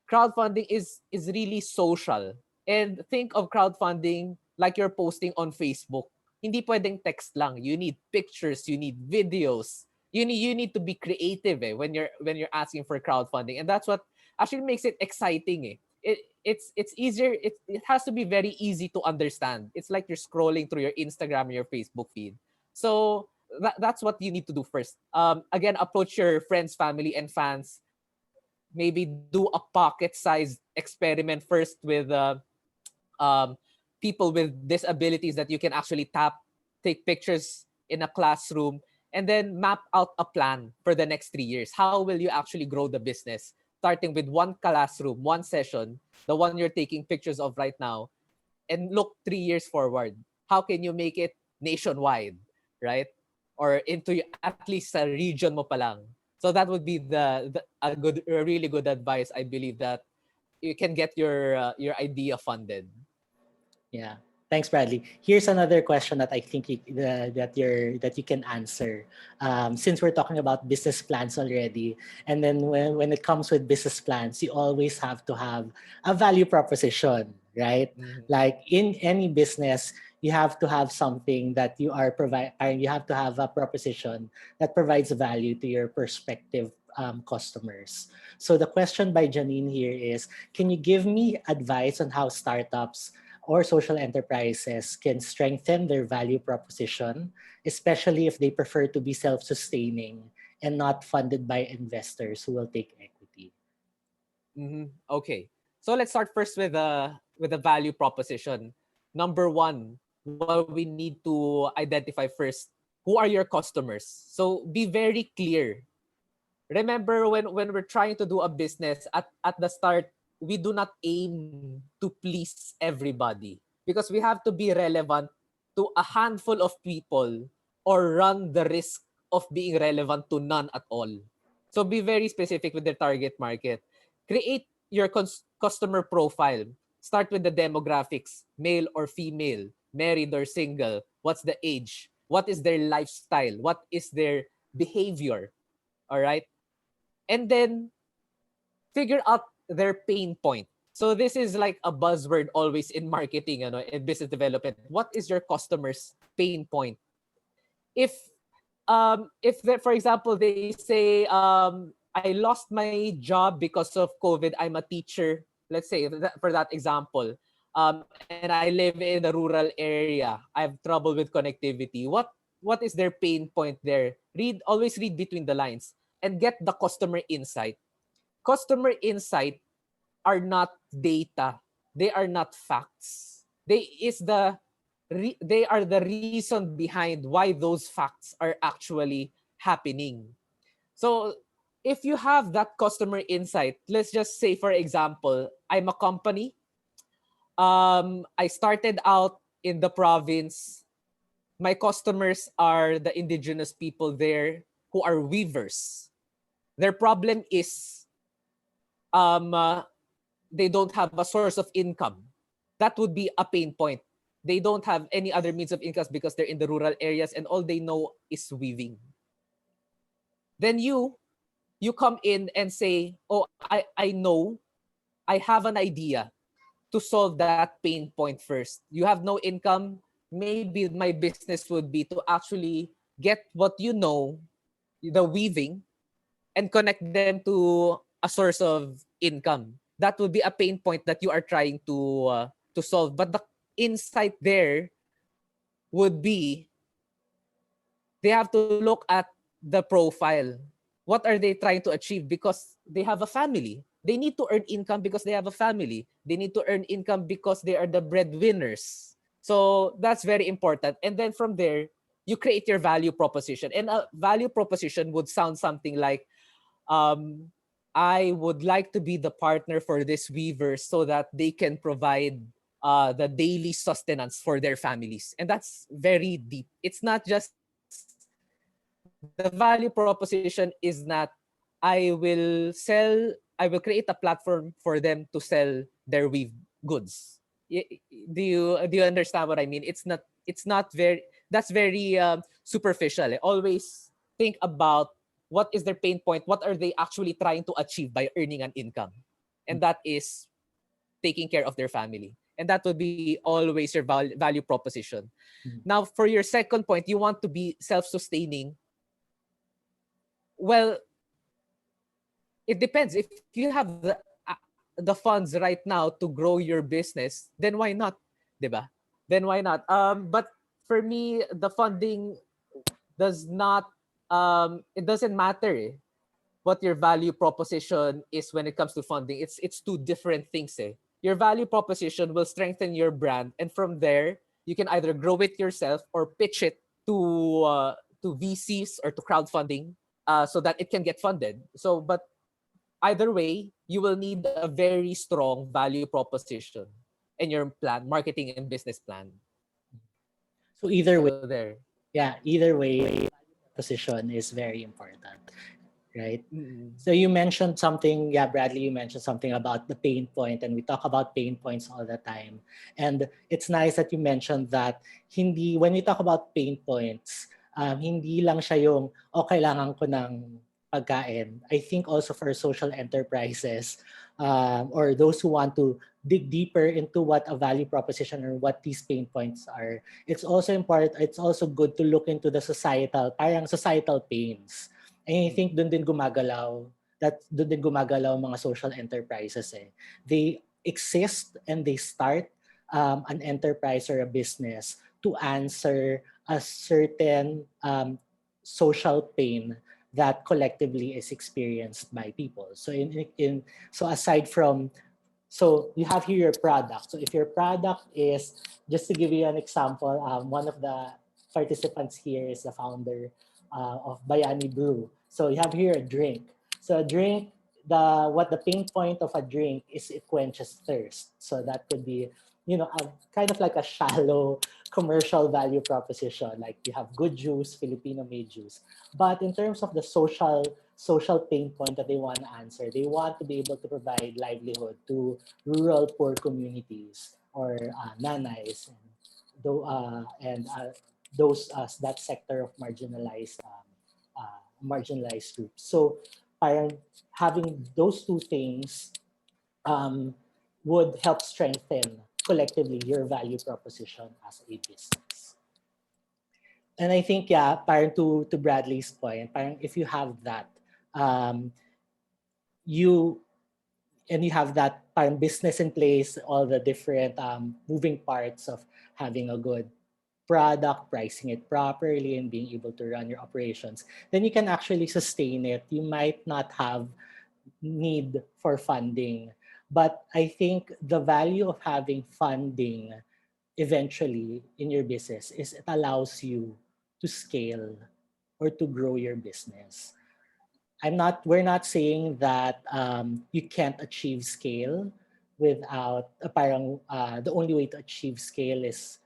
crowdfunding is really social. And think of crowdfunding like you're posting on Facebook. Hindi pwedeng text lang. You need pictures, you need videos, you need to be creative when you're asking for crowdfunding, and that's what actually makes it exciting. It's easier. It has to be very easy to understand. It's like you're scrolling through your Instagram or your Facebook feed. So that's what you need to do first. Again, approach your friends, family, and fans. Maybe do a pocket-sized experiment first with um, people with disabilities that you can actually tap, take pictures in a classroom, and then map out a plan for the next 3 years. How will you actually grow the business? Starting with one classroom, one session, the one you're taking pictures of right now, and look 3 years forward. How can you make it nationwide, right? Or into at least a region mo pa lang. So that would be a really good advice. I believe that you can get your idea funded. Yeah. Thanks, Bradley. Here's another question that I think that you can answer. Since we're talking about business plans already, and then when it comes with business plans, you always have to have a value proposition, right? Mhm. Like in any business, you have to have something that you are provide. You have to have a proposition that provides value to your prospective customers. So the question by Janine here is, can you give me advice on how startups or social enterprises can strengthen their value proposition, especially if they prefer to be self-sustaining and not funded by investors who will take equity? Okay. So let's start first with the value proposition. Number one, what we need to identify first, who are your customers? So be very clear. Remember, when we're trying to do a business, at the start, we do not aim to please everybody because we have to be relevant to a handful of people or run the risk of being relevant to none at all. So be very specific with the target market. Create your customer profile. Start with the demographics, male or female, married or single, what's the age, what is their lifestyle, what is their behavior, all right? And then figure out their pain point. So this is like a buzzword always in marketing, in business development. What is your customer's pain point? If for example they say, I lost my job because of COVID. I'm a teacher. Let's say for that example, and I live in a rural area. I have trouble with connectivity. What is their pain point there? Always read between the lines and get the customer insight. customer insight are not data. They are not facts. They are the reason behind why those facts are actually happening. So if you have that customer insight, let's just say, for example, I'm a company. I started out in the province. My customers are the indigenous people there who are weavers. Their problem is um, uh, they don't have a source of income. That would be a pain point. They don't have any other means of income because they're in the rural areas and all they know is weaving. Then you come in and say, "Oh, I know, I have an idea to solve that pain point first. You have no income, maybe my business would be to actually get what you know, the weaving, and connect them to a source of income. That would be a pain point that you are trying to solve. But the insight there would be they have to look at the profile. What are they trying to achieve? Because they have a family. They need to earn income because they have a family. They need to earn income because they are the breadwinners. So that's very important. And then from there, you create your value proposition. And a value proposition would sound something like, um, I would like to be the partner for this weaver so that they can provide the daily sustenance for their families. And that's very deep. It's not just the value proposition is not I will create a platform for them to sell their weave goods. Do you understand what I mean? It's not very that's very superficial. Always think about what is their pain point, what are they actually trying to achieve by earning an income, and that is taking care of their family. And that would be always your value proposition. Mhm. Now, for your second point, you want to be self-sustaining. Well, it depends. If you have the funds right now to grow your business, then why not? 'Di ba? Then why not? But for me, the funding does not it doesn't matter what your value proposition is when it comes to funding. It's two different things eh. Your value proposition will strengthen your brand, and from there you can either grow it yourself or pitch it to VCs or to crowdfunding so that it can get funded. So, but either way, you will need a very strong value proposition in your plan, marketing and business plan. So either way, So there. yeah, either way, position is very important, right? Mm-mm. So you mentioned something, yeah, Bradley, you mentioned something about the pain point, and we talk about pain points all the time. And it's nice that you mentioned that when we talk about pain points, hindi lang siya yung, kailangan ko ng pagkain. I think also for social enterprises, or those who want to dig deeper into what a value proposition or what these pain points are, it's also important, it's also good to look into the parang societal pains. And I think doon din gumagalaw mga social enterprises eh. They exist and they start an enterprise or a business to answer a certain social pain that collectively is experienced by people. So so aside from so you have here your product. So if your product is, just to give you an example, one of the participants here is the founder of Bayani Brew. So you have here a drink. So a drink, what the pain point of a drink is it quenches thirst. So that could be, a kind of like a shallow commercial value proposition. Like you have good juice, Filipino-made juice. But in terms of the social pain point that they want to answer, they want to be able to provide livelihood to rural poor communities or nanays and those that sector of marginalized groups. So parang having those two things um, would help strengthen collectively your value proposition as a business. And I think, yeah, parang to Bradley's point, parang if you have that, um, you you have that parang business in place, all the different moving parts of having a good product, pricing it properly, and being able to run your operations, then you can actually sustain it. You might not have need for funding. But I think the value of having funding eventually in your business is it allows you to scale or to grow your business. We're not saying that you can't achieve scale without the only way to achieve scale is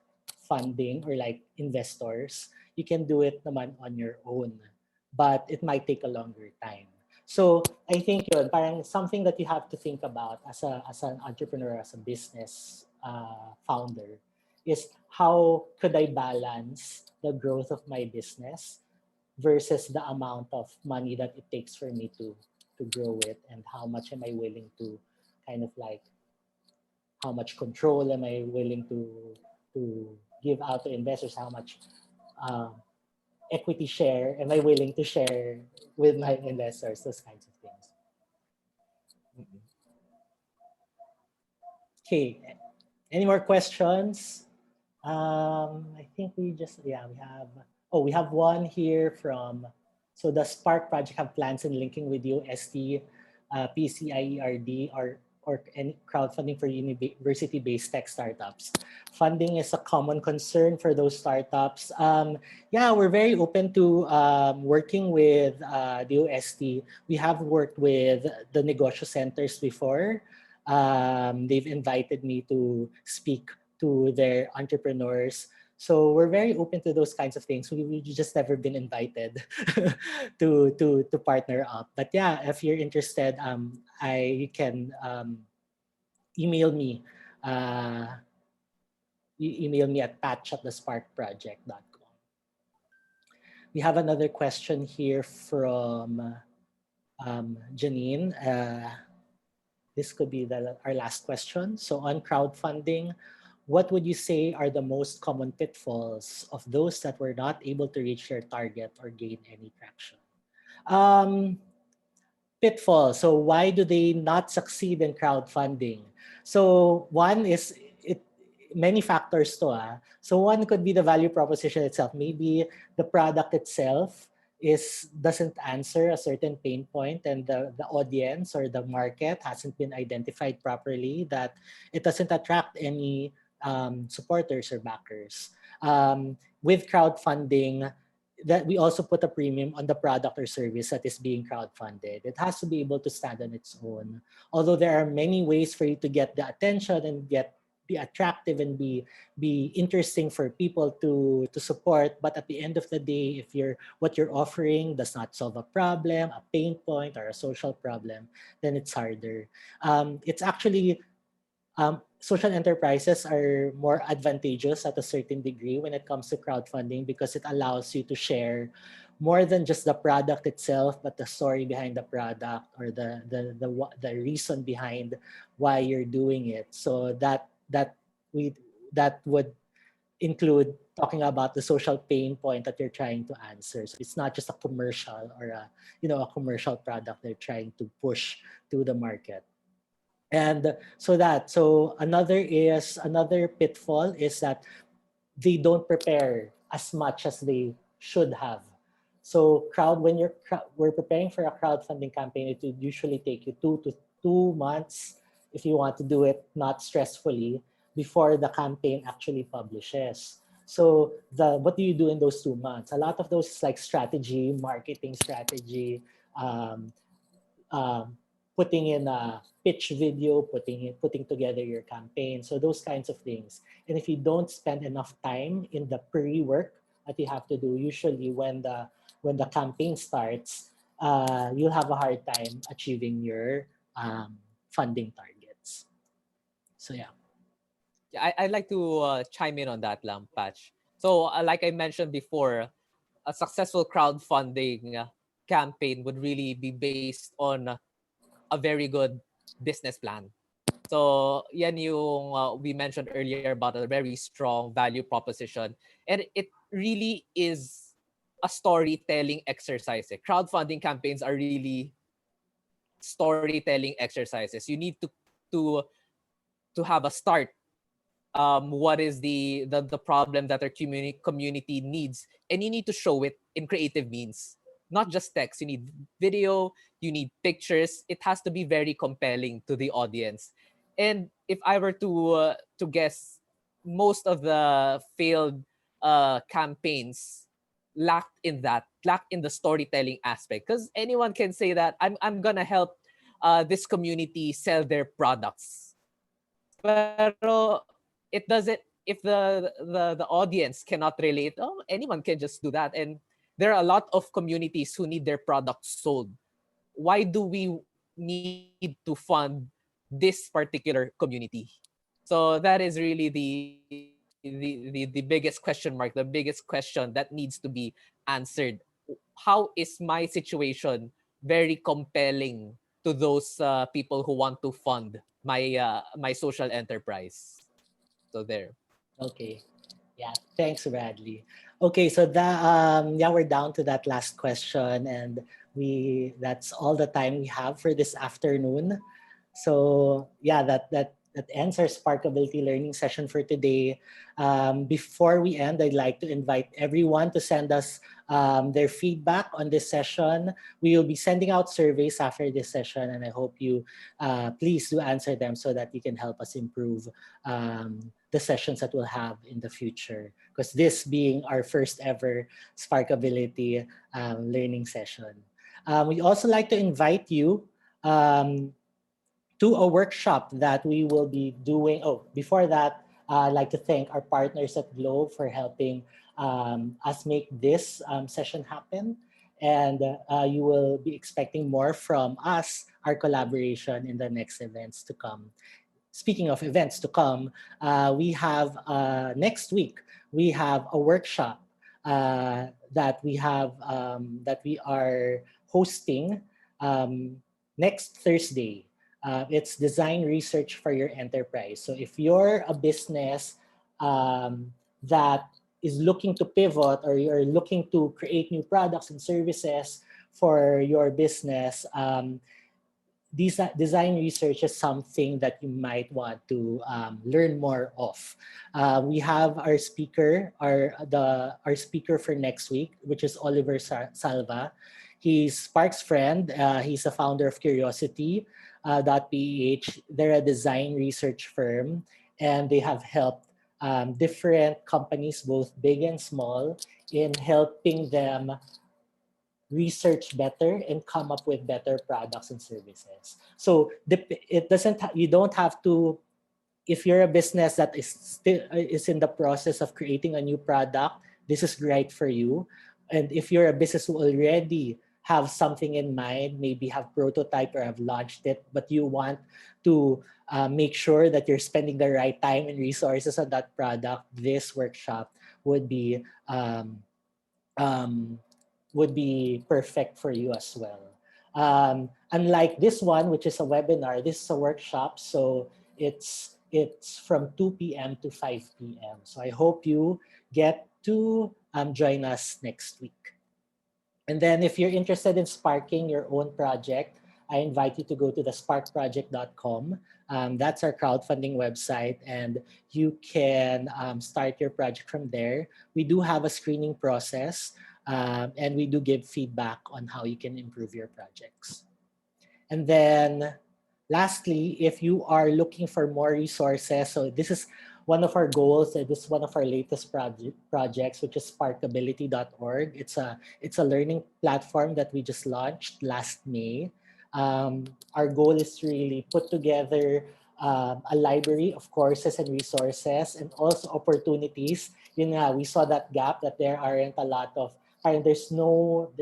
funding or like investors. You can do it naman on your own, but it might take a longer time. So I think yun, parang something that you have to think about as an entrepreneur, as a business founder, is how could I balance the growth of my business versus the amount of money that it takes for me to grow it, and how much am I willing to kind of like how much control am I willing to give out to investors, how much uh, equity share am I willing to share with my investors, those kinds of things. Mm-mm. Okay, any more questions? I think we have one here from, so the Spark project have plans in linking with you, ST, PCIERD, or any crowdfunding for university-based tech startups. Funding is a common concern for those startups. Yeah, we're very open to working with the UST. We have worked with the Negosyo Centers before. They've invited me to speak to their entrepreneurs. So we're very open to those kinds of things. We just never been invited to partner up. But yeah, if you're interested, I you can email me. Uh, email me at patch@thesparkproject.com. We have another question here from Janine. This could be our last question. So on crowdfunding, what would you say are the most common pitfalls of those that were not able to reach their target or gain any traction? Um, Pitfall. So why do they not succeed in crowdfunding? So one is it many factors to So one could be the value proposition itself. Maybe the product itself is doesn't answer a certain pain point, and the audience or the market hasn't been identified properly, that it doesn't attract any supporters or backers. With crowdfunding, that we also put a premium on the product or service that is being crowdfunded. It has to be able to stand on its own. Although there are many ways for you to get the attention and be attractive and be interesting for people to support, but at the end of the day, if what you're offering does not solve a problem, a pain point, or a social problem, then it's harder. It's actually social enterprises are more advantageous at a certain degree when it comes to crowdfunding, because it allows you to share more than just the product itself, but the story behind the product, or the reason behind why you're doing it. So we that would include talking about the social pain point that you're trying to answer. So it's not just a commercial or a commercial product they're trying to push to the market. And so another pitfall is that they don't prepare as much as they should have. So we're preparing for a crowdfunding campaign, it would usually take you 2 months if you want to do it not stressfully before the campaign actually publishes. So what do you do in those 2 months? A lot of those is like strategy, marketing strategy, um, um, putting in a pitch video, putting together your campaign. So those kinds of things. And if you don't spend enough time in the pre-work that you have to do, usually when the campaign starts, you'll have a hard time achieving your funding targets. So yeah. Yeah, I'd like to chime in on that, Patch. So, like I mentioned before, a successful crowdfunding campaign would really be based on a very good business plan. So, yan yung we mentioned earlier about a very strong value proposition. And it really is a storytelling exercise. Crowdfunding campaigns are really storytelling exercises. You need to to have a start. What is the problem that our community needs, and you need to show it in creative means. not just text. You need video, you need pictures. It has to be very compelling to the audience. And if I were to guess, most of the failed campaigns lacked in the storytelling aspect. Because anyone can say that I'm gonna help this community sell their products, pero it doesn't. If the audience cannot relate, oh, anyone can just do that. And there are a lot of communities who need their products sold. Why do we need to fund this particular community? So that is really the biggest question mark, the biggest question that needs to be answered. How is my situation very compelling to those people who want to fund my social enterprise? So there. Okay. Yeah, thanks, Bradley. Okay, so that yeah, we're down to that last question, and we that's all the time we have for this afternoon. So yeah, that ends our Sparkability learning session for today. Before we end, I'd like to invite everyone to send us their feedback on this session. We will be sending out surveys after this session, and I hope you please do answer them so that you can help us improve the sessions that we'll have in the future. Because this being our first ever Sparkability learning session. We also like to invite you um, to a workshop that we will be doing. Oh, before that, I'd like to thank our partners at Globe for helping us make this session happen. And you will be expecting more from us, our collaboration in the next events to come. Speaking of events to come, we have next week, we have a workshop that we are hosting next Thursday. It's design research for your enterprise. So if you're a business that is looking to pivot, or you're looking to create new products and services for your business, design research is something that you might want to learn more of. We have our speaker, our speaker for next week, which is Oliver Salva. He's Spark's friend. He's a founder of Curiosity. .ph. They're a design research firm, and they have helped different companies, both big and small, in helping them research better and come up with better products and services. So it doesn't you don't have to, if you're a business that is in the process of creating a new product, this is great for you. And if you're a business who already have something in mind, maybe have prototype or have launched it, but you want to make sure that you're spending the right time and resources on that product, this workshop would be um, would be perfect for you as well. Unlike this one, which is a webinar, this is a workshop, so it's from 2 p.m. to 5 p.m. So I hope you get to join us next week. And then if you're interested in sparking your own project, I invite you to go to the sparkproject.com. That's our crowdfunding website, and you can start your project from there. We do have a screening process, and we do give feedback on how you can improve your projects. And then lastly, if you are looking for more resources, so this is one of our goals, and this is one of our latest projects, which is sparkability.org. It's a learning platform that we just launched last May. Our goal is to really put together a library of courses and resources, and also opportunities. We saw that gap, that there aren't a lot of, and there's no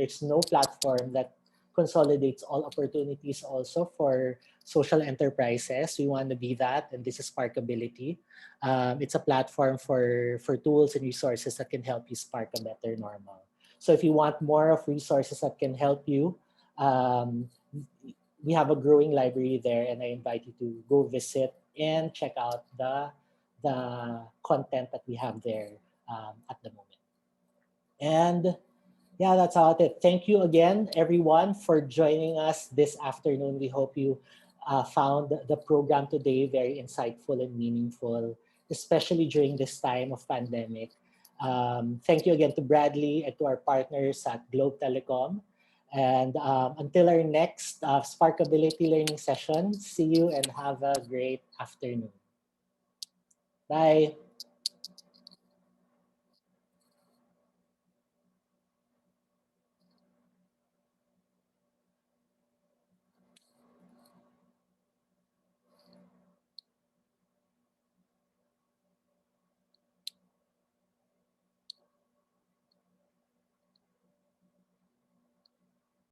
platform that consolidates all opportunities also for social enterprises. We want to be that, and this is Sparkability. It's a platform for tools and resources that can help you spark a better normal. So if you want more of resources that can help you, we have a growing library there, and I invite you to go visit and check out the content that we have there at the moment. And yeah, that's about it. Thank you again, everyone, for joining us this afternoon. We hope you found the program today very insightful and meaningful, especially during this time of pandemic. Thank you again to Bradley and to our partners at Globe Telecom. And until our next Sparkability learning session, see you and have a great afternoon. Bye.